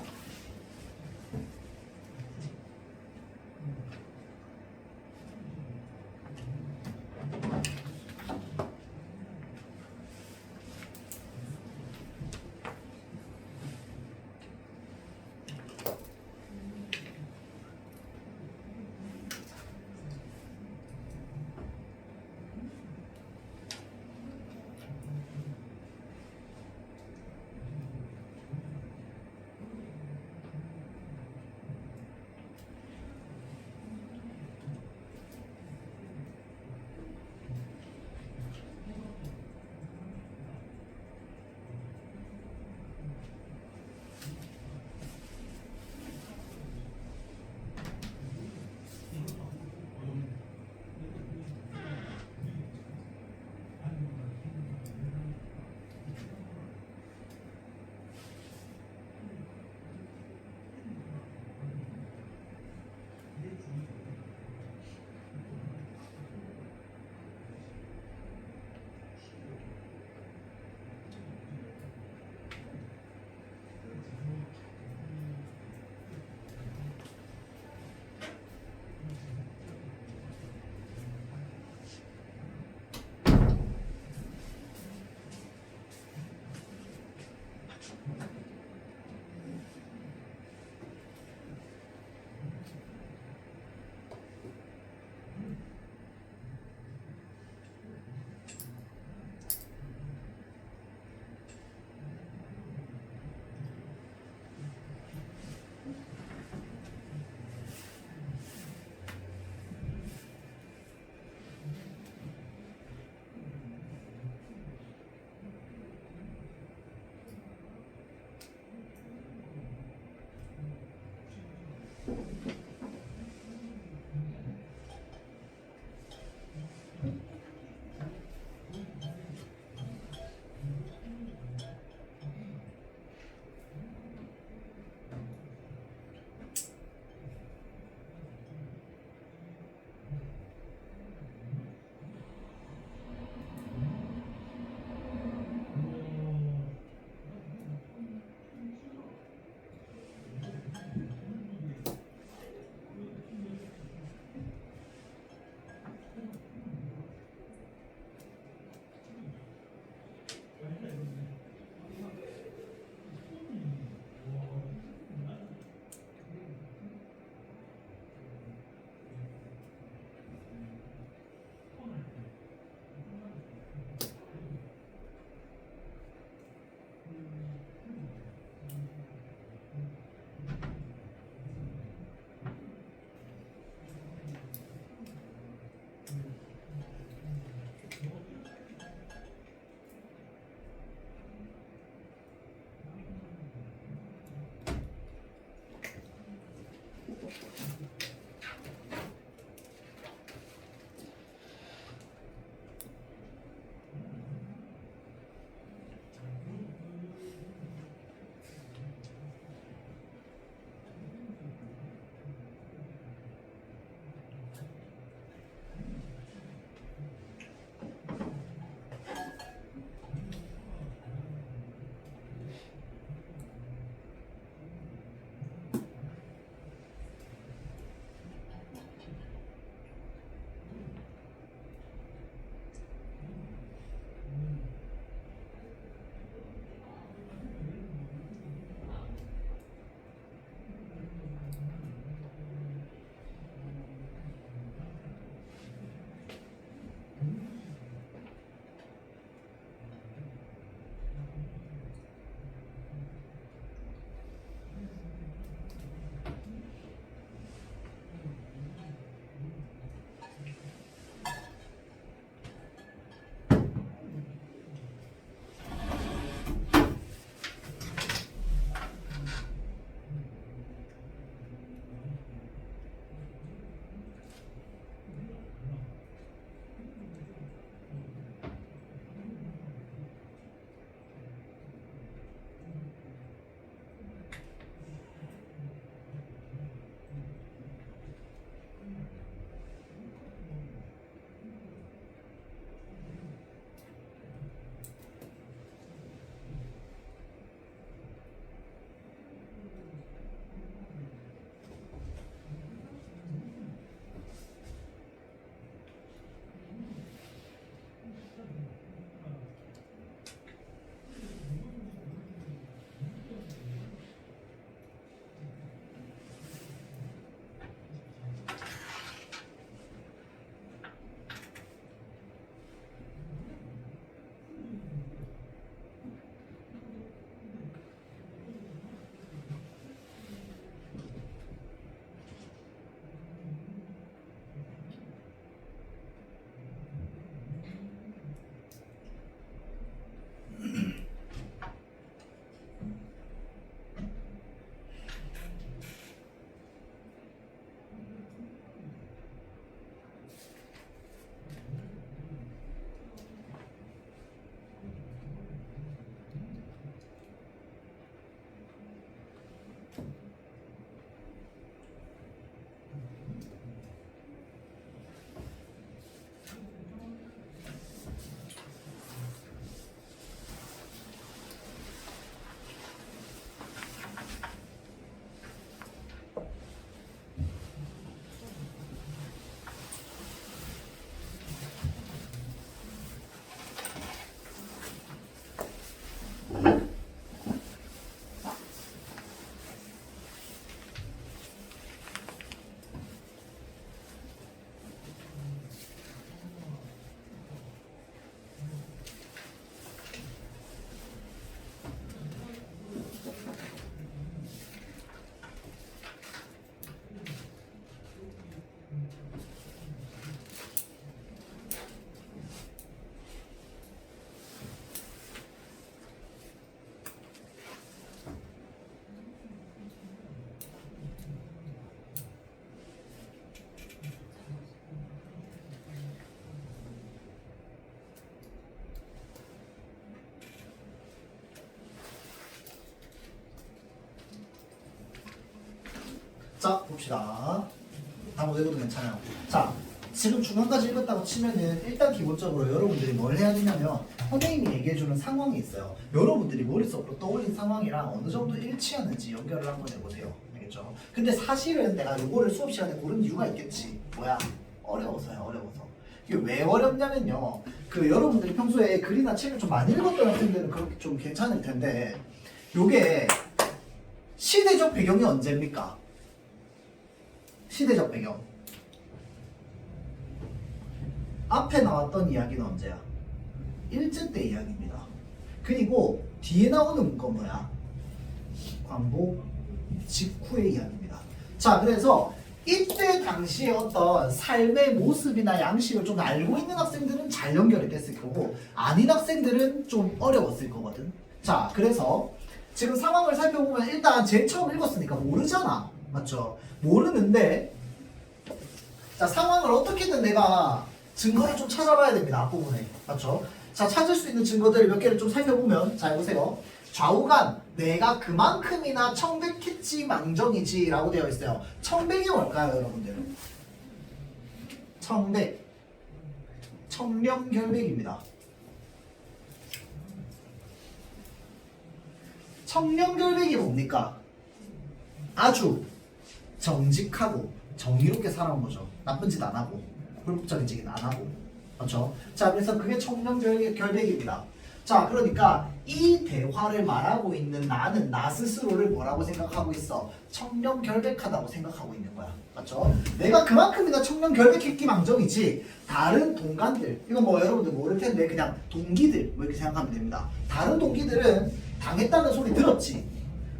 자, 봅시다. 다 못 읽어도 괜찮아요. 자, 지금 중간까지 읽었다고 치면은 일단 기본적으로 여러분들이 뭘 해야 되냐면 선생님이 얘기해주는 상황이 있어요. 여러분들이 머릿속으로 떠올린 상황이랑 어느 정도 일치하는지 연결을 한번 해보세요. 알겠죠? 근데 사실은 내가 요거를 수업 시간에 고른 이유가 있겠지. 뭐야? 어려워서요, 어려워서. 이게 왜 어렵냐면요. 그 여러분들이 평소에 글이나 책을 좀 많이 읽었던 학생들은 그렇게 좀 괜찮을 텐데 요게 시대적 배경이 언제입니까? 시대적 배경. 앞에 나왔던 이야기는 언제야? 일제 때 이야기입니다. 그리고 뒤에 나오는 문건 뭐야? 광복 직후의 이야기입니다. 자, 그래서 이때 당시에 어떤 삶의 모습이나 양식을 좀 알고 있는 학생들은 잘 연결이 됐을 거고 아닌 학생들은 좀 어려웠을 거거든. 자, 그래서 지금 상황을 살펴보면 일단 제일 처음 읽었으니까 모르잖아. 맞죠? 모르는데 자, 상황을 어떻게든 내가 증거를 좀 찾아봐야 됩니다. 앞부분에. 맞죠? 자, 찾을 수 있는 증거들 몇 개를 좀 살펴보면 자, 보세요. 좌우간 내가 그만큼이나 청백했지 망정이지 라고 되어 있어요. 청백이 뭘까요, 여러분들? 청백. 청렴결백입니다. 청렴결백이 뭡니까? 아주 정직하고 정의롭게 살아온 거죠. 나쁜 짓 안 하고 불법적인 짓은 안 하고. 그렇죠? 자, 그래서 그게 청렴결백입니다. 자, 그러니까 이 대화를 말하고 있는 나는 나 스스로를 뭐라고 생각하고 있어? 청렴결백하다고 생각하고 있는 거야. 맞죠? 내가 그만큼이나 청렴결백했기 망정이지 다른 동간들, 이건 뭐 여러분들 모를 텐데 그냥 동기들 뭐 이렇게 생각하면 됩니다. 다른 동기들은 당했다는 소리 들었지.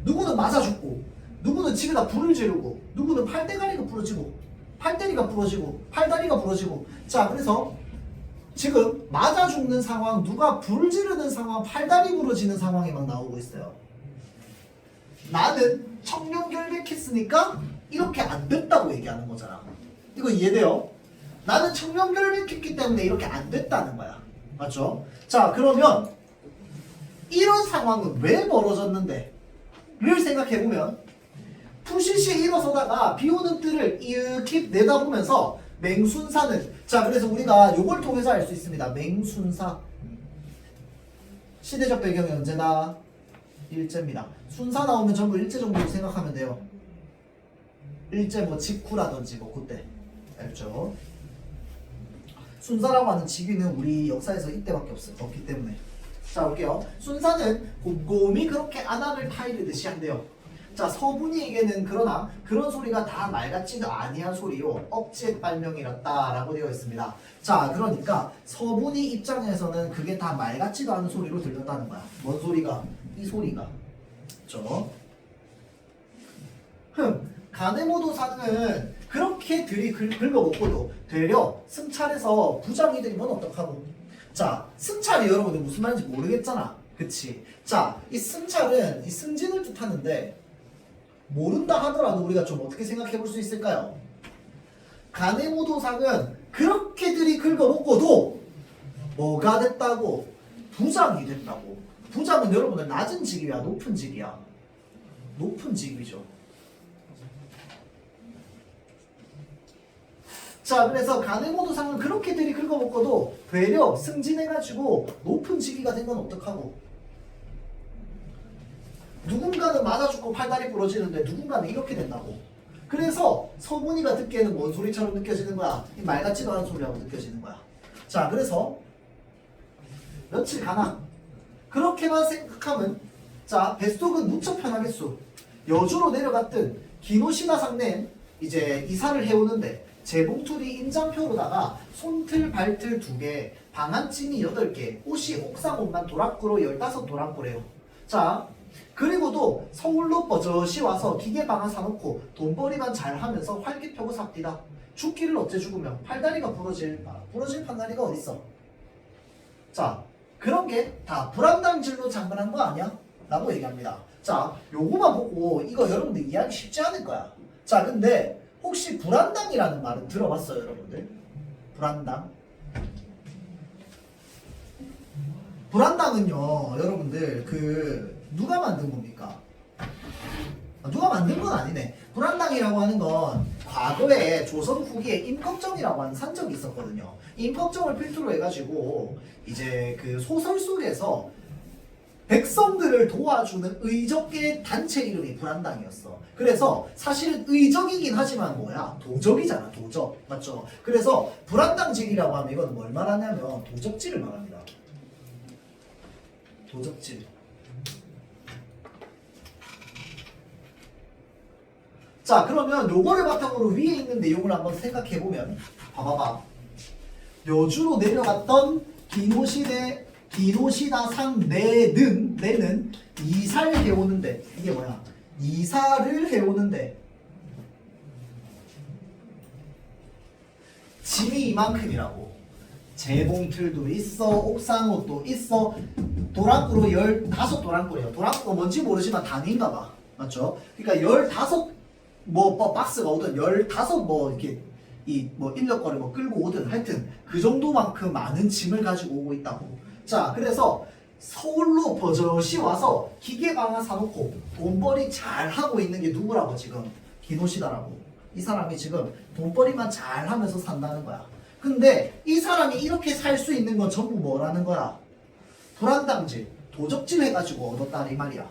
누구는 맞아 죽고 누구는 집에다 불을 지르고 누구는 팔대가리가 부러지고 팔다리가 부러지고 팔다리가 부러지고. 자, 그래서 지금 맞아 죽는 상황, 누가 불 지르는 상황, 팔다리 부러지는 상황이 막 나오고 있어요. 나는 청렴결백했으니까 이렇게 안 됐다고 얘기하는 거잖아. 이거 이해돼요? 나는 청렴결백했기 때문에 이렇게 안 됐다는 거야. 맞죠? 자, 그러면 이런 상황은 왜 벌어졌는데? 를 생각해보면 푸시시에 일어서다가 비오는 뜰을 이윽히 내다보면서 맹순사는, 자, 그래서 우리가 요걸 통해서 알 수 있습니다. 맹순사. 시대적 배경이 언제나 일제입니다. 순사 나오면 전부 일제 정도로 생각하면 돼요. 일제 뭐 직후라든지 뭐 그때. 알죠? 순사라고 하는 직위는 우리 역사에서 이때밖에 없기 때문에. 자, 볼게요. 순사는 곰곰이 그렇게 안압을 파이르듯이 한대요. 자, 서분이에게는 그러나 그런 소리가 다 말같지도 아니한 소리요 억지의 빨명이었다 라고 되어 있습니다. 자, 그러니까 서분이 입장에서는 그게 다 말같지도 않은 소리로 들렸다는 거야. 뭔 소리가? 이 소리가. 그렇죠? 가네모도사는 그렇게 들이 긁어먹고도 되려 승찰에서 부장이 되면 어떡하고. 자, 승찰이 여러분들 무슨 말인지 모르겠잖아. 그치? 자, 이 승찰은 이 승진을 뜻하는데 모른다 하더라도 우리가 좀 어떻게 생각해 볼 수 있을까요? 가네모도상은 그렇게들이 긁어먹고도 뭐가 됐다고? 부장이 됐다고. 부장은 여러분들 낮은 직위야, 높은 직위야? 높은 직위죠. 자, 그래서 가네모도상은 그렇게들이 긁어먹고도 되려 승진해가지고 높은 직위가 된 건 어떡하고? 누군가는 맞아 죽고 팔다리 부러지는데 누군가는 이렇게 된다고. 그래서 서문이가 듣기에는 뭔 소리처럼 느껴지는 거야? 이 말 같지도 않은 소리라고 느껴지는 거야. 자, 그래서 며칠 가나 그렇게만 생각하면, 자, 뱃속은 무척 편하겠소. 여주로 내려갔던 기노시다 상는 이제 이사를 해오는데 재봉틀이 인장표로다가 손틀 발틀 2개, 방한찜이 8개, 옷이 옥상옷만 도락구로 15도락구래요. 자, 그리고도 서울로 버젓이 와서 기계방아 사놓고 돈벌이만 잘하면서 활기 펴고 삽디다. 죽기를 어째 죽으면 팔다리가 부러질 판다리가 어딨어. 자, 그런 게 다 불안당질로 장만한 거 아니야? 라고 얘기합니다. 자, 요거만 보고 이거 여러분들 이해하기 쉽지 않을 거야. 자, 근데 혹시 불안당이라는 말은 들어봤어요, 여러분들? 불안당? 불안당은요, 여러분들 누가 만든 겁니까? 누가 만든 건 아니네. 불안당이라고 하는 건 과거에 조선 후기에 임꺽정이라고 하는 산적이 있었거든요. 임꺽정을 필두로 해가지고 이제 그 소설 속에서 백성들을 도와주는 의적의 단체 이름이 불안당이었어. 그래서 사실은 의적이긴 하지만 뭐야? 도적이잖아, 도적. 맞죠? 그래서 불안당질이라고 하면 이건 뭘 말하냐면 도적질을 말합니다. 도적질. 자, 그러면 요거를 바탕으로 위에 있는 내용을 한번 생각해보면 봐봐봐. 여주로 내려갔던 기노시다상 내는 이사를 해오는데 이게 뭐야? 이사를 해오는데 짐이 이만큼이라고. 재봉틀도 있어, 옥상옷도 있어. 도랑구로 15도랑구래요. 도랑구가 뭔지 모르지만 단위인가 봐. 맞죠? 그러니까 15 박스가 오든 15 이렇게 인력거를 끌고 오든 하여튼 그 정도만큼 많은 짐을 가지고 오고 있다고. 자, 그래서 서울로 버젓이 와서 기계방 하나 사놓고 돈벌이 잘 하고 있는 게 누구라고? 지금 기노시다라고. 이 사람이 지금 돈벌이만 잘 하면서 산다는 거야. 근데 이 사람이 이렇게 살 수 있는 건 전부 뭐라는 거야? 불안당질, 도적질 해가지고 얻었다 이 말이야.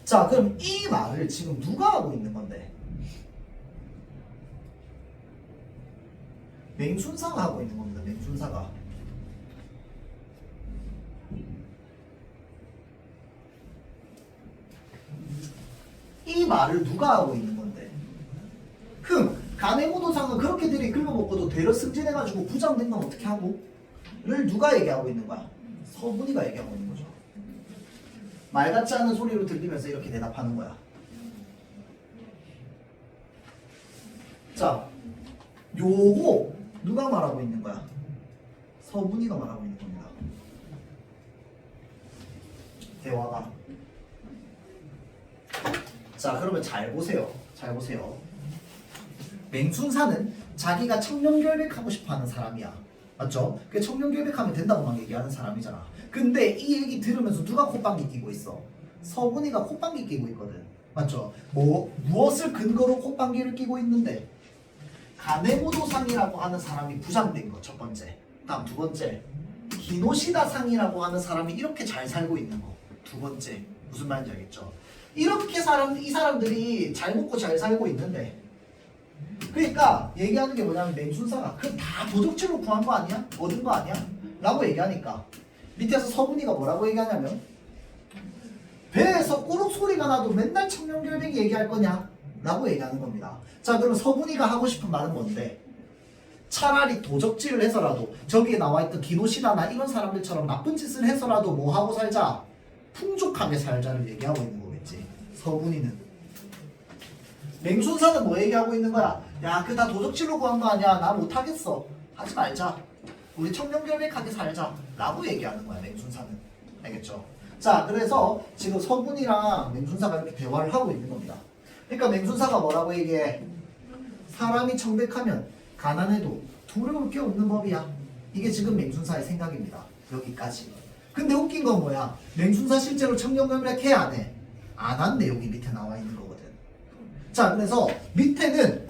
자, 그럼 이 말을 지금 누가 하고 있는 건데? 맹순사가 하고 있는 겁니다. 맹순사가. 이 말을 누가 하고 있는 건데? 가내무도상은 그렇게들이 긁어먹고도 대려 승진해가지고 부장된 건 어떻게 하고? 를 누가 얘기하고 있는 거야? 서문이가 얘기하고 있는 거죠. 말 같지 않은 소리로 들리면서 이렇게 대답하는 거야. 자, 요거 누가 말하고 있는 거야? 서문이가 말하고 있는 겁니다. 대화가. 자, 그러면 잘 보세요. 잘 보세요. 맹순사는 자기가 청렴결백하고 싶어하는 사람이야. 맞죠? 그 청렴결백하면 된다고만 얘기하는 사람이잖아. 근데 이 얘기 들으면서 누가 콧방귀 끼고 있어? 서문이가 콧방귀 끼고 있거든. 맞죠? 무엇을 근거로 콧방귀를 끼고 있는데? 가네모도상이라고 하는 사람이 부장된 거 첫 번째. 다음 두 번째, 기노시다상이라고 하는 사람이 이렇게 잘 살고 있는 거 두 번째. 무슨 말인지 알겠죠? 이렇게 이 사람들이 잘 먹고 잘 살고 있는데, 그러니까 얘기하는 게 뭐냐면 맹순사가 그럼 다 도적질로 구한 거 아니야? 얻은 거 아니야? 라고 얘기하니까 밑에서 서문이가 뭐라고 얘기하냐면, 배에서 꼬록 소리가 나도 맨날 청렴결백이 얘기할 거냐? 라고 얘기하는 겁니다. 자, 그럼 서문이가 하고 싶은 말은 뭔데? 차라리 도적질을 해서라도 저기에 나와있던 기노시다나 이런 사람들처럼 나쁜 짓을 해서라도 뭐 하고 살자? 풍족하게 살자를 얘기하고 있는 거겠지. 서문이는. 맹순사는 뭐 얘기하고 있는 거야? 야, 그 다 도적질로 구한 거 아니야? 나 못하겠어. 하지 말자. 우리 청렴결백하게 살자. 라고 얘기하는 거야, 맹순사는. 알겠죠? 자, 그래서 지금 서문이랑 맹순사가 이렇게 대화를 하고 있는 겁니다. 그러니까 맹순사가 뭐라고 얘기해? 사람이 청백하면 가난해도 두려울 게 없는 법이야. 이게 지금 맹순사의 생각입니다. 여기까지. 근데 웃긴 건 뭐야? 맹순사 실제로 청렴결백 해 안 해? 안 한 내용이 밑에 나와 있는 거거든. 자, 그래서 밑에는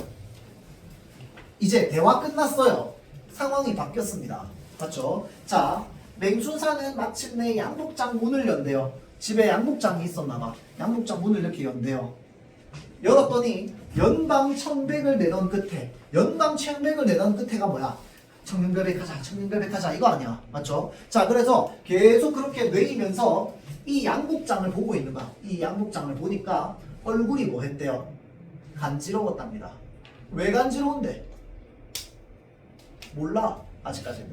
이제 대화 끝났어요. 상황이 바뀌었습니다. 맞죠? 자, 맹순사는 마침내 양복장 문을 연대요. 집에 양복장이 있었나봐. 양복장 문을 이렇게 연대요. 열었더니 연방 청백을 내던 끝에, 연방 청백을 내던 끝에가 뭐야? 청렴결백하자, 청렴결백하자 이거 아니야. 맞죠? 자, 그래서 계속 그렇게 뇌이면서 이 양복장을 보고 있는 거야. 이 양복장을 보니까 얼굴이 뭐 했대요? 간지러웠답니다. 왜 간지러운데? 몰라, 아직까지는.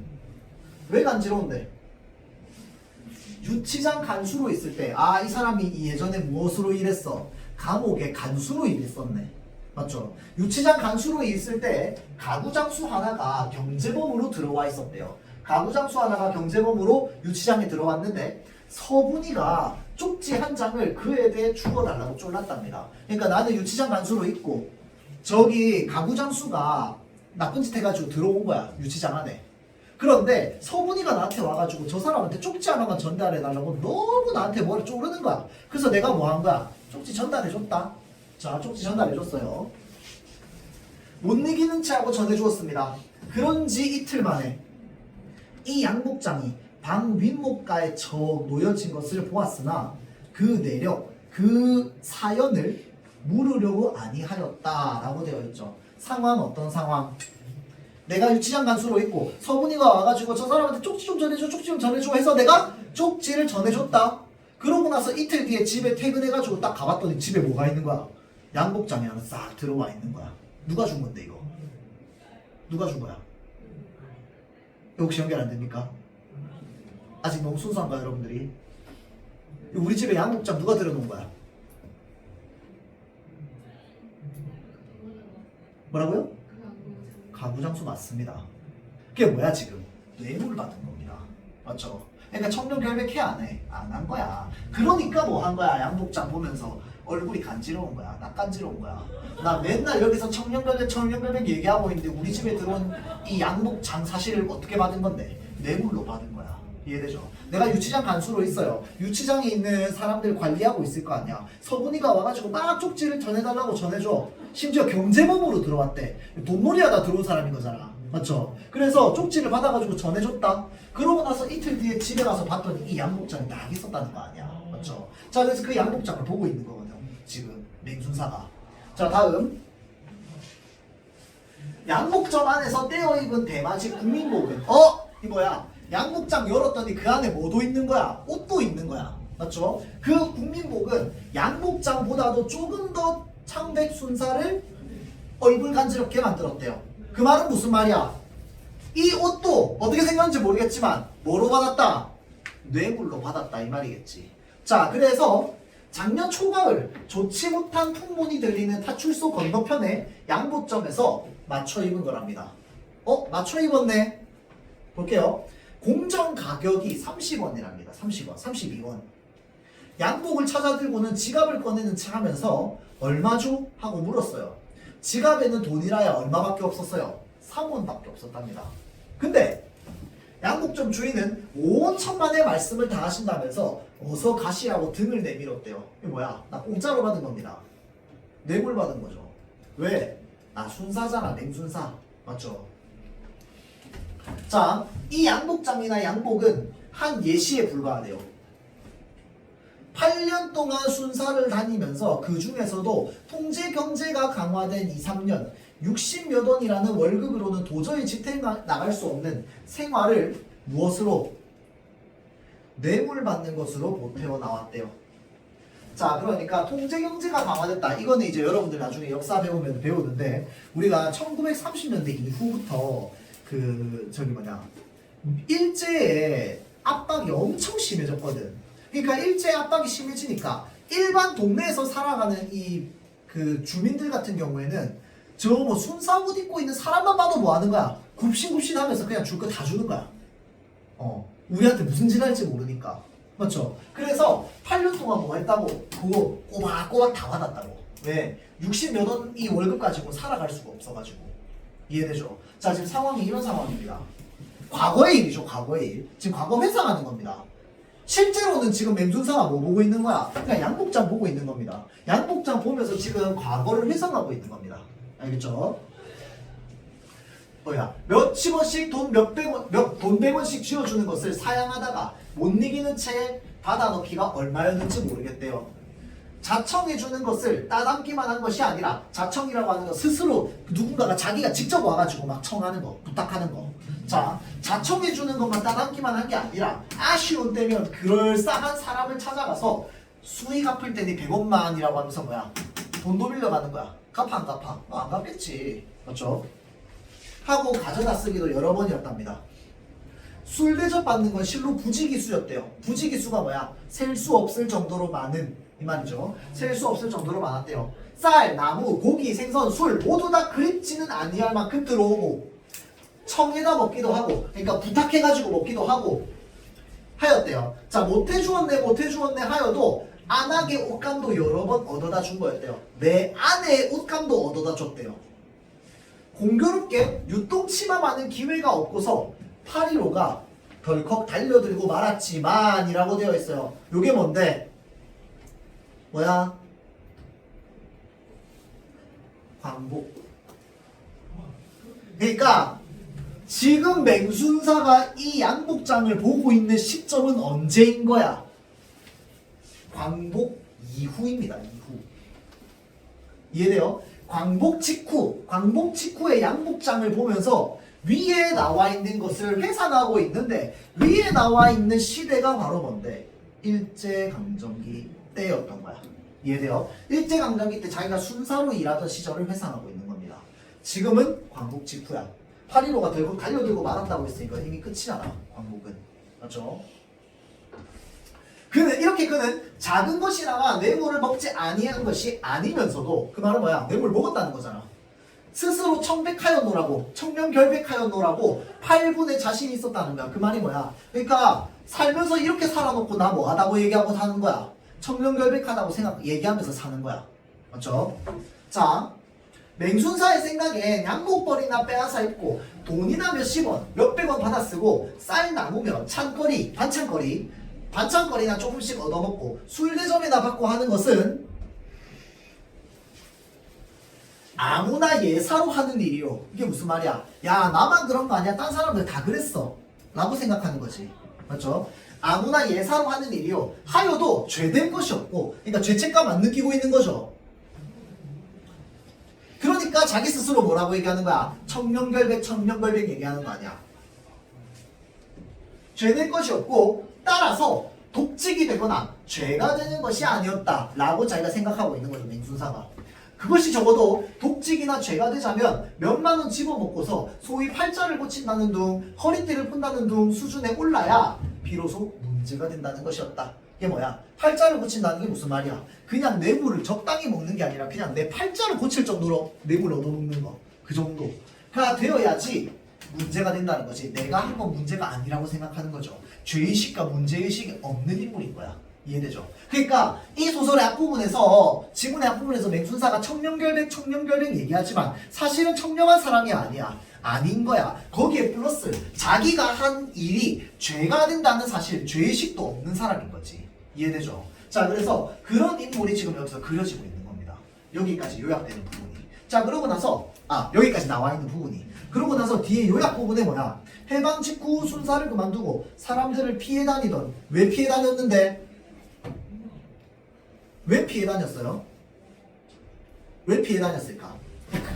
왜 간지러운데? 유치장 간수로 있을 때, 아, 이 사람이 예전에 무엇으로 일했어? 감옥에 간수로 일했었네. 맞죠? 유치장 간수로 있을 때 가구장수 하나가 경제범으로 들어와 있었대요. 가구장수 하나가 경제범으로 유치장에 들어왔는데 서분이가 쪽지 한 장을 그에 대해 주워달라고 쫄랐답니다. 그러니까 나는 유치장 간수로 있고 저기 가구장수가 나쁜 짓 해가지고 들어온 거야, 유치장 안에. 그런데 서분이가 나한테 와가지고 저 사람한테 쪽지 하나만 전달해달라고 너무 나한테 머리 쪼르는 거야. 그래서 내가 뭐 한 거야? 쪽지 전달해줬다. 자, 쪽지 전달해줬어요. 못 이기는 채 하고 전해주었습니다. 그런지 이틀 만에 이 양복장이 방 윗목가에 적 놓여진 것을 보았으나 그 내력, 그 사연을 물으려고 아니하였다라고 되어 있죠. 상황 어떤 상황? 내가 유치장 간수로 있고 서분이가 와가지고 저 사람한테 쪽지 좀 전해줘, 쪽지 좀 전해줘 해서 내가 쪽지를 전해줬다. 그러고 나서 이틀 뒤에 집에 퇴근해가지고 딱 가봤더니 집에 뭐가 있는 거야? 양복장이 하나 싹 들어와 있는 거야. 누가 준 건데 이거? 누가 준 거야? 이거 혹시 연결 안 됩니까? 아직 너무 순수한가 여러분들이? 우리 집에 양복장 누가 들여놓은 거야? 뭐라고요? 가구장수 맞습니다. 그게 뭐야 지금? 뇌물 받은 겁니다. 맞죠? 그러니까 청렴 결백해 안 해? 안 한 거야. 그러니까 뭐 한 거야? 양복장 보면서 얼굴이 간지러운 거야. 나 간지러운 거야. 나 맨날 여기서 청렴 결백 얘기하고 있는데 우리 집에 들어온 이 양복장 사실을 어떻게 받은 건데? 뇌물로 받은 거야. 이해되죠? 내가 유치장 간수로 있어요. 유치장에 있는 사람들 관리하고 있을 거 아니야. 서분이가 와가지고 막 쪽지를 전해달라고 전해줘. 심지어 경제범으로 들어왔대. 돈벌이하다 들어온 사람인 거잖아. 맞죠? 그래서 쪽지를 받아가지고 전해줬다. 그러고 나서 이틀 뒤에 집에 가서 봤더니 이 양복장이 딱 있었다는 거 아니야. 맞죠? 자, 그래서 그 양복장을 보고 있는 거거든. 지금 맹순사가. 자, 다음. 양복점 안에서 떼어 입은 대마지 국민복은 이 뭐야? 양복장 열었더니 그 안에 뭐도 있는 거야? 옷도 있는 거야. 맞죠? 그 국민복은 양복장보다도 조금 더 창백 순사를 얼굴 간지럽게 만들었대요. 그 말은 무슨 말이야? 이 옷도 어떻게 생겼는지 모르겠지만 뭐로 받았다? 뇌물로 받았다 이 말이겠지. 자, 그래서 작년 초가을 좋지 못한 풍문이 들리는 타출소 건너편에 양복점에서 맞춰 입은 거랍니다. 맞춰 입었네. 볼게요. 공정 가격이 30원이랍니다. 30원, 32원. 양복을 찾아 들고는 지갑을 꺼내는 체 하면서 얼마죠? 하고 물었어요. 지갑에는 돈이라야 얼마밖에 없었어요? 3원밖에 없었답니다. 근데 양복점 주인은 5원 천만의 말씀을 다 하신다면서 어서 가시라고 등을 내밀었대요. 이게 뭐야? 나 공짜로 받은 겁니다. 뇌물 받은 거죠. 왜? 나 순사잖아. 맹순사. 맞죠? 자, 이 양복장이나 양복은 한 예시에 불과하대요. 8년 동안 순사를 다니면서 그 중에서도 통제 경제가 강화된 2, 3년 60몇 원이라는 월급으로는 도저히 지탱 나갈 수 없는 생활을 무엇으로? 뇌물 받는 것으로 보태어 나왔대요. 자, 그러니까 통제 경제가 강화됐다. 이거는 이제 여러분들 나중에 역사 배우면 배우는데 우리가 1930년대 이후부터 일제의 압박이 엄청 심해졌거든. 그러니까 일제의 압박이 심해지니까 일반 동네에서 살아가는 주민들 같은 경우에는 저 뭐 순사 옷 입고 있는 사람만 봐도 뭐 하는 거야? 굽신굽신 하면서 그냥 줄 거 다 주는 거야. 우리한테 무슨 짓 할지 모르니까. 맞죠? 그래서 8년 동안 뭐 했다고? 그거 꼬박꼬박 다 받았다고. 왜? 60몇 원 이 월급 가지고 살아갈 수가 없어가지고. 이해되죠? 자, 지금 상황이 이런 상황입니다. 과거의 일이죠, 과거의 일. 지금 과거 회상하는 겁니다. 실제로는 지금 맹순사가 뭐 보고 있는 거야? 그냥 양복장 보고 있는 겁니다. 양복장 보면서 지금 과거를 회상하고 있는 겁니다. 알겠죠? 몇십 원씩 돈 100원씩 쥐어주는 것을 사양하다가 못 이기는 채 받아넣기가 얼마였는지 모르겠대요. 자청해주는 것을 따담기만 한 것이 아니라 자청이라고 하는 건 스스로 누군가가 자기가 직접 와가지고 막 청하는 거, 부탁하는 거. 자, 자청해주는 것만 따담기만 한 게 아니라 아쉬운 때면 그럴싸한 사람을 찾아가서 수익 갚을 때니 100원만이라고 하면서 돈도 빌려가는 거야. 갚아 안 갚아? 안 갚겠지. 맞죠? 하고 가져다 쓰기도 여러 번이었답니다. 술 대접 받는 건 실로 부지기수였대요. 부지기수가 셀 수 없을 정도로 많은 이 말이죠. 셀 수 없을 정도로 많았대요. 쌀, 나무, 고기, 생선, 술 모두 다 그립지는 아니할 만큼 들어오고 청에다 먹기도 하고 그러니까 부탁해가지고 먹기도 하고 하였대요. 자, 못해주었네 하여도 안하게 옷감도 여러 번 얻어다 준 거였대요. 내 아내의 옷감도 얻어다 줬대요. 공교롭게 유통치마 많은 기회가 없고서 815가 덜컥 달려들고 말았지만 이라고 되어 있어요. 요게 뭔데? 뭐야? 광복. 그러니까 지금 맹순사가 이 양복장을 보고 있는 시점은 언제인 거야? 광복 이후입니다. 이후. 이해돼요? 광복 직후의 양복장을 보면서 위에 나와 있는 것을 회상하고 있는데 위에 나와 있는 시대가 바로 뭔데? 일제강점기 때였던 거야. 이해돼요? 일제강점기 때 자기가 순사로 일하던 시절을 회상하고 있는 겁니다. 지금은 광복 직후야. 8.15가 덜컥 달려들고 말한다고 했으니까 이미 끝이잖아. 광복은. 맞죠? 그는 작은 것이나마 뇌물을 먹지 아니한 것이 아니면서도 그 말은 뭐야? 뇌물 먹었다는 거잖아. 스스로 청백하였노라고 청렴결백하였노라고 8분의 자신이 있었다는 거야. 그 말이 뭐야? 그러니까 살면서 이렇게 살아놓고 나 뭐하다고 얘기하고 사는 거야. 청렴결백하다고 얘기하면서 사는 거야. 맞죠? 자, 맹순사의 생각엔 양복벌이나 빼앗아 입고 돈이나 몇십원, 몇백원 받아 쓰고 쌀 나무면 찬거리, 반찬거리나 조금씩 얻어먹고 술대접이나 받고 하는 것은 아무나 예사로 하는 일이요. 이게 무슨 말이야? 야, 나만 그런 거 아니야? 딴 사람들 다 그랬어 라고 생각하는 거지. 맞죠? 아무나 예사로 하는 일이요. 하여도 죄될 것이 없고, 그러니까 죄책감 안 느끼고 있는 거죠. 그러니까 자기 스스로 뭐라고 얘기하는 거야? 청렴결백 얘기하는 거 아니야. 죄될 것이 없고 따라서 독직이 되거나 죄가 되는 것이 아니었다 라고 자기가 생각하고 있는 거죠. 맹순사가. 그것이 적어도 독직이나 죄가 되자면 몇만원 집어먹고서 소위 팔자를 고친다는 둥 허리띠를 푼다는 둥 수준에 올라야 비로소 문제가 된다는 것이었다. 이게 뭐야? 팔자를 고친다는 게 무슨 말이야? 그냥 뇌물을 적당히 먹는 게 아니라 그냥 내 팔자를 고칠 정도로 뇌물 얻어먹는 거. 그 정도가 되어야지 문제가 된다는 거지. 내가 한 건 문제가 아니라고 생각하는 거죠. 죄의식과 문제의식이 없는 인물인 거야. 이해되죠? 그러니까 이 소설의 앞부분에서 지문의 앞부분에서 맹순사가 청렴결백 얘기하지만 사실은 청렴한 사람이 아닌 거야. 거기에 플러스 자기가 한 일이 죄가 된다는 사실, 죄의식도 없는 사람인 거지. 이해되죠? 자, 그래서 그런 인물이 지금 여기서 그려지고 있는 겁니다. 여기까지 요약되는 부분이. 자, 그러고 나서 여기까지 나와 있는 부분이. 그러고 나서 뒤에 요약 부분에 뭐야? 해방 직후 순사를 그만두고 사람들을 피해 다니던. 왜 피해 다녔는데? 왜 피해 다녔어요? 왜 피해 다녔을까?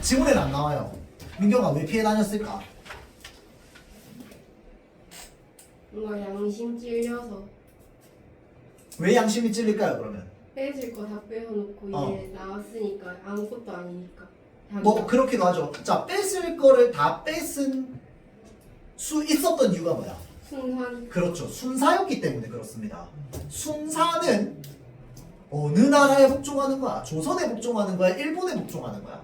지문에는 안 나와요. 민경아, 왜 피해 다녔을까?
뭔가 양심 찔려서
왜 양심이 찔릴까요, 그러면?
뺏을 거 다 빼어놓고 이제 나왔으니까 아무것도 아니니까.
뭐 그렇기도 하죠. 자, 뺏을 거를 다 뺏은 수 있었던 이유가 뭐야?
순산.
그렇죠. 순사였기 때문에 그렇습니다. 순사는 어느 나라에 복종하는 거야? 조선에 복종하는 거야? 일본에 복종하는 거야?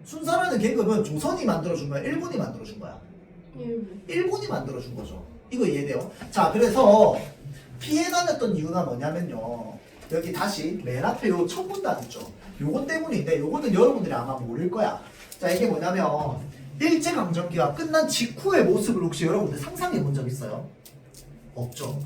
순사라는 계급은 조선이 만들어준 거야? 일본이 만들어준 거야? 일본이 만들어준 거죠. 이거 이해돼요? 자, 그래서 피해 다녔던 이유가 뭐냐면요. 여기 다시 맨 앞에 요 첫 문단 있죠. 요것 때문인데 요거는 여러분들이 아마 모를 거야. 자, 이게 뭐냐면 일제강점기가 끝난 직후의 모습을 혹시 여러분들 상상해 본 적 있어요? 없죠.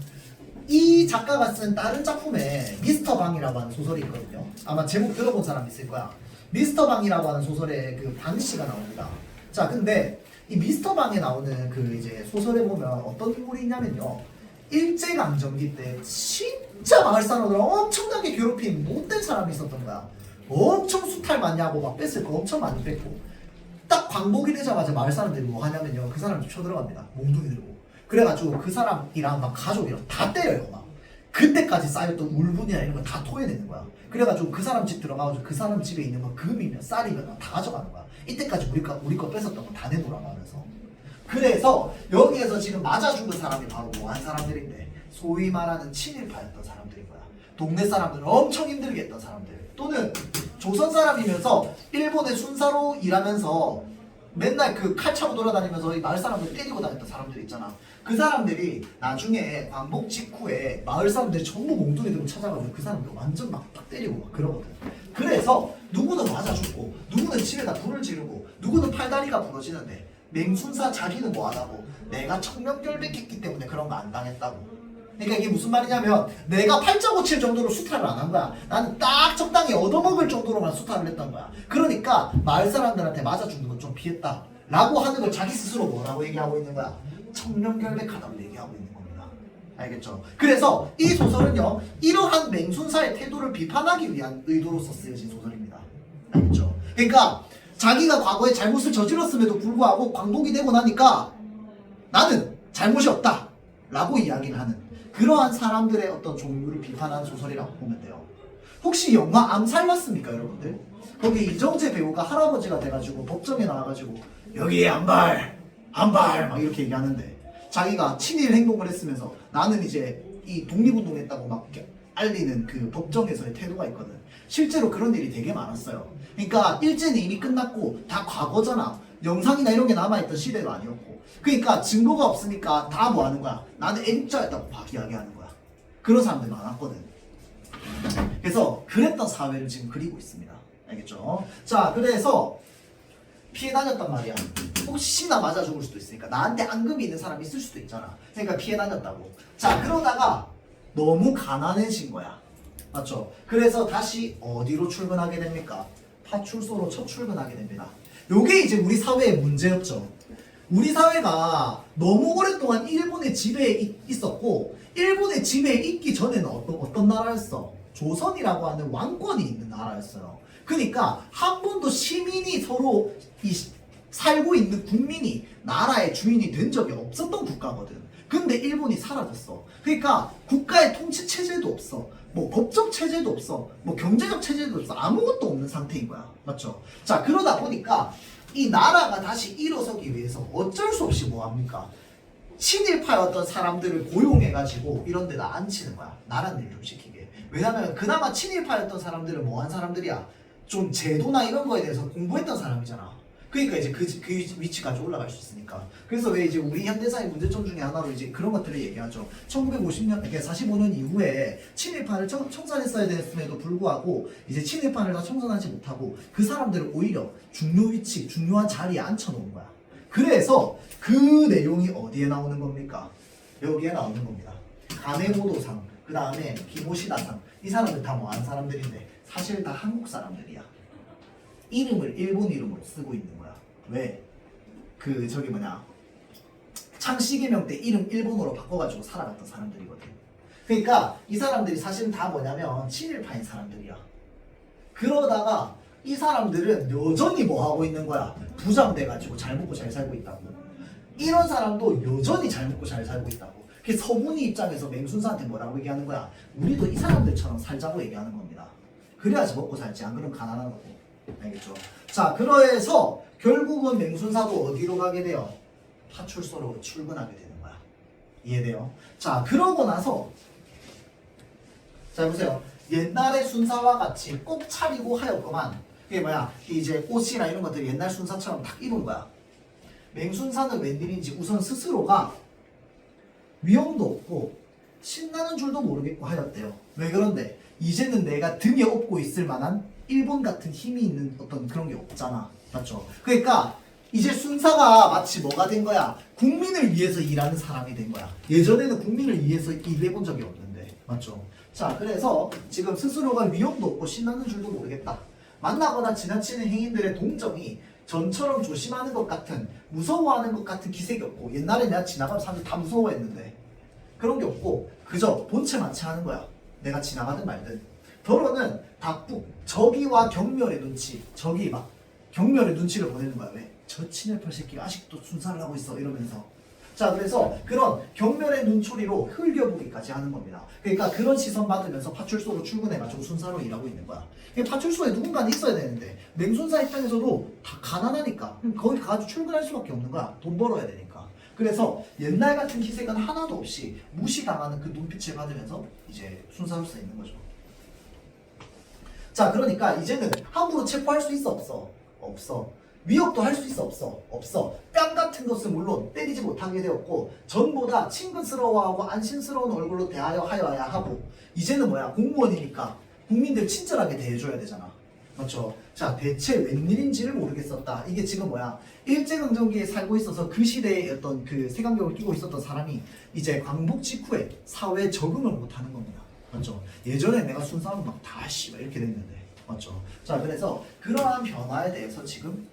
이 작가가 쓴 다른 작품에 미스터 방이라고 하는 소설이 있거든요. 아마 제목 들어본 사람 있을 거야. 미스터 방이라고 하는 소설에 그 방씨가 나옵니다. 자, 근데 이 미스터 방에 나오는 그 이제 소설에 보면 어떤 인물이 있냐면요. 일제강점기 때 진짜 마을 사람들을 엄청나게 괴롭힌 못된 사람이 있었던 거야. 엄청 수탈 많이 하고 막 뺏을 거 엄청 많이 뺏고 딱 광복이 되자마자 마을 사람들이 뭐 하냐면요. 그 사람 쳐들어갑니다. 몽둥이 들고. 그래가지고 그 사람이랑 막 가족이랑 다 때려요. 막 그때까지 쌓였던 울분이나 이런 거 다 토해내는 거야. 그래가지고 그 사람 집 들어가가지고 그 사람 집에 있는 거 금이면 쌀이면 다 가져가는 거야. 이때까지 우리 거 뺏었던 거 다 내놓으라고 하면서. 그래서 여기에서 지금 맞아 죽은 사람이 바로 뭐한 사람들인데 소위 말하는 친일파였던 사람들인 거야. 동네 사람들을 엄청 힘들게 했던 사람들. 또는 조선 사람이면서 일본의 순사로 일하면서 맨날 그 칼 차고 돌아다니면서 이 마을 사람들 때리고 다녔던 사람들 있잖아. 그 사람들이 나중에 광복 직후에 마을 사람들이 전부 몽둥이 들고 찾아가지고 그 사람들 완전 막 딱 때리고 막 그러거든. 그래서 누구는 맞아 죽고 누구는 집에다 불을 지르고 누구는 팔다리가 부러지는데 맹순사 자기는 뭐하다고? 내가 청명결백했기 때문에 그런 거 안 당했다고. 그러니까 이게 무슨 말이냐면 내가 8.57 정도로 수탈을 안 한 거야. 나는 딱 적당히 얻어먹을 정도로만 수탈을 했던 거야. 그러니까 마을 사람들한테 맞아 죽는 건 좀 피했다 라고 하는 걸 자기 스스로 뭐라고 얘기하고 있는 거야? 청명결백하다고 얘기하고 있는 겁니다. 알겠죠? 그래서 이 소설은요, 이러한 맹순사의 태도를 비판하기 위한 의도로서 쓰여진 소설입니다. 알겠죠? 그러니까 자기가 과거에 잘못을 저질렀음에도 불구하고 광복이 되고 나니까 나는 잘못이 없다 라고 이야기를 하는 그러한 사람들의 어떤 종류를 비판하는 소설이라고 보면 돼요. 혹시 영화 암살 봤습니까, 여러분들? 거기 이정재 배우가 할아버지가 돼가지고 법정에 나와가지고 여기에 안발 막 이렇게 얘기하는데 자기가 친일 행동을 했으면서 나는 이제 이 독립운동했다고 막 이렇게 알리는 그 법정에서의 태도가 있거든. 실제로 그런 일이 되게 많았어요. 그러니까 일제는 이미 끝났고 다 과거잖아. 영상이나 이런 게 남아있던 시대가 아니었고, 그러니까 증거가 없으니까 다 뭐 하는 거야? 나는 N자였다고 막 이야기하는 거야. 그런 사람들 많았거든. 그래서 그랬던 사회를 지금 그리고 있습니다. 알겠죠? 자, 그래서 피해 다녔단 말이야. 혹시나 맞아 죽을 수도 있으니까. 나한테 앙금이 있는 사람이 있을 수도 있잖아. 그러니까 피해 다녔다고. 자, 그러다가 너무 가난해진 거야. 맞죠? 그래서 다시 어디로 출근하게 됩니까? 파출소로 첫 출근하게 됩니다. 요게 이제 우리 사회의 문제였죠. 우리 사회가 너무 오랫동안 일본의 지배에 있었고, 일본의 지배에 있기 전에는 어떤 나라였어? 조선이라고 하는 왕권이 있는 나라였어요. 그러니까 한 번도 시민이 서로 살고 있는 국민이 나라의 주인이 된 적이 없었던 국가거든. 근데 일본이 사라졌어. 그러니까 국가의 통치 체제도 없어. 뭐 법적 체제도 없어. 뭐 경제적 체제도 없어. 아무것도 없는 상태인 거야. 맞죠? 자, 그러다 보니까 이 나라가 다시 일어서기 위해서 어쩔 수 없이 뭐 합니까? 친일파였던 사람들을 고용해가지고 이런 데다 앉히는 거야. 나라는 일 좀 시키게. 왜냐면 그나마 친일파였던 사람들은 뭐 한 사람들이야? 좀 제도나 이런 거에 대해서 공부했던 사람이잖아. 그러니까 이제 그 위치까지 올라갈 수 있으니까. 그래서 왜 이제 우리 현대사의 문제점 중에 하나로 이제 그런 것들을 얘기하죠. 1950년, 그러니까 45년 이후에 친일파를 청산했어야 됐음에도 불구하고 이제 친일파를 다 청산하지 못하고 그 사람들을 오히려 중요 위치, 중요한 자리에 앉혀놓은 거야. 그래서 그 내용이 어디에 나오는 겁니까? 여기에 나오는 겁니다. 가네모도상, 그 다음에 기모시다상, 이 사람들 다 뭐 하는 사람들인데 사실 다 한국 사람들이야. 이름을 일본 이름으로 쓰고 있는 거야. 왜? 그 저기 뭐냐, 창씨개명 때 이름 일본어로 바꿔가지고 살아갔던 사람들이거든. 그러니까 이 사람들이 사실은 다 뭐냐면 친일파인 사람들이야. 그러다가 이 사람들은 여전히 뭐 하고 있는 거야? 부장돼가지고 잘 먹고 잘 살고 있다고. 이런 사람도 여전히 잘 먹고 잘 살고 있다고. 그래서 서문희 입장에서 맹순사한테 뭐라고 얘기하는 거야? 우리도 이 사람들처럼 살자고 얘기하는 겁니다. 그래야지 먹고 살지, 안 그러면 가난한 거고. 알겠죠? 자, 그래서 결국은 맹순사도 어디로 가게 돼요? 파출소로 출근하게 되는 거야. 이해돼요? 자, 그러고 나서 자, 보세요. 옛날의 순사와 같이 꼭 차리고 하였구만. 그게 뭐야? 이제 꽃이나 이런 것들이 옛날 순사처럼 딱 입은 거야. 맹순사는 웬일인지 우선 스스로가 위험도 없고 신나는 줄도 모르겠고 하였대요. 왜 그런데? 이제는 내가 등에 업고 있을 만한 일본 같은 힘이 있는 어떤 그런 게 없잖아. 맞죠? 그러니까 이제 순사가 마치 뭐가 된 거야? 국민을 위해서 일하는 사람이 된 거야. 예전에는 국민을 위해서 일해본 적이 없는데. 맞죠? 자, 그래서 지금 스스로가 위험도 없고 신나는 줄도 모르겠다. 만나거나 지나치는 행인들의 동정이 전처럼 조심하는 것 같은, 무서워하는 것 같은 기색이 없고, 옛날에 내가 지나가면 사람들 다 무서워했는데 그런 게 없고 그저 본체 마취하는 거야. 내가 지나가든 말든. 더러는 답북, 저기와 경멸의 눈치, 저기 막 경멸의 눈치를 보내는 거야. 왜? 저 친일파 새끼가 아직도 순사를 하고 있어 이러면서. 자, 그래서 그런 경멸의 눈초리로 흘겨보기까지 하는 겁니다. 그러니까 그런 시선 받으면서 파출소로 출근해가지고 순사로 일하고 있는 거야. 파출소에 누군가는 있어야 되는데 맹순사 입장에서도 다 가난하니까 거기 가가지고 출근할 수밖에 없는 거야. 돈 벌어야 되니까. 그래서 옛날 같은 희생은 하나도 없이 무시당하는 그 눈빛을 받으면서 이제 순사로서 있는 거죠. 자, 그러니까 이제는 함부로 체포할 수 있어 없어? 없어. 위협도 할 수 있어 없어? 없어. 뺨 같은 것은 물론 때리지 못하게 되었고 전보다 친근스러워하고 안심스러운 얼굴로 대하여야 하고, 이제는 뭐야? 공무원이니까 국민들 친절하게 대해줘야 되잖아. 맞죠? 자, 대체 웬일인지를 모르겠었다. 이게 지금 뭐야? 일제강점기에 살고 있어서 그 시대의 어떤 그 색안경을 끼고 있었던 사람이 이제 광복 직후에 사회에 적응을 못하는 겁니다. 맞죠? 예전에 내가 순사하면 막다 씨발 이렇게 됐는데, 맞죠? 자, 그래서 그러한 변화에 대해서 지금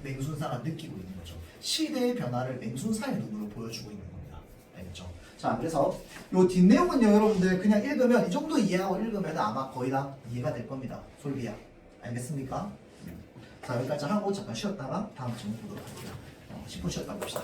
맹순사가 느끼고 있는 거죠. 시대의 변화를 맹순사의 눈으로 보여주고 있는 겁니다. 알겠죠? 자, 그래서 요 뒷내용은요, 여러분들 그냥 읽으면 이 정도 이해하고 읽으면 아마 거의 다 이해가 될 겁니다. 솔비야. 알겠습니까? 자, 여기까지 하고 잠깐 쉬었다가 다음 질문 보도록 할게요. 10분 쉬었다 봅시다.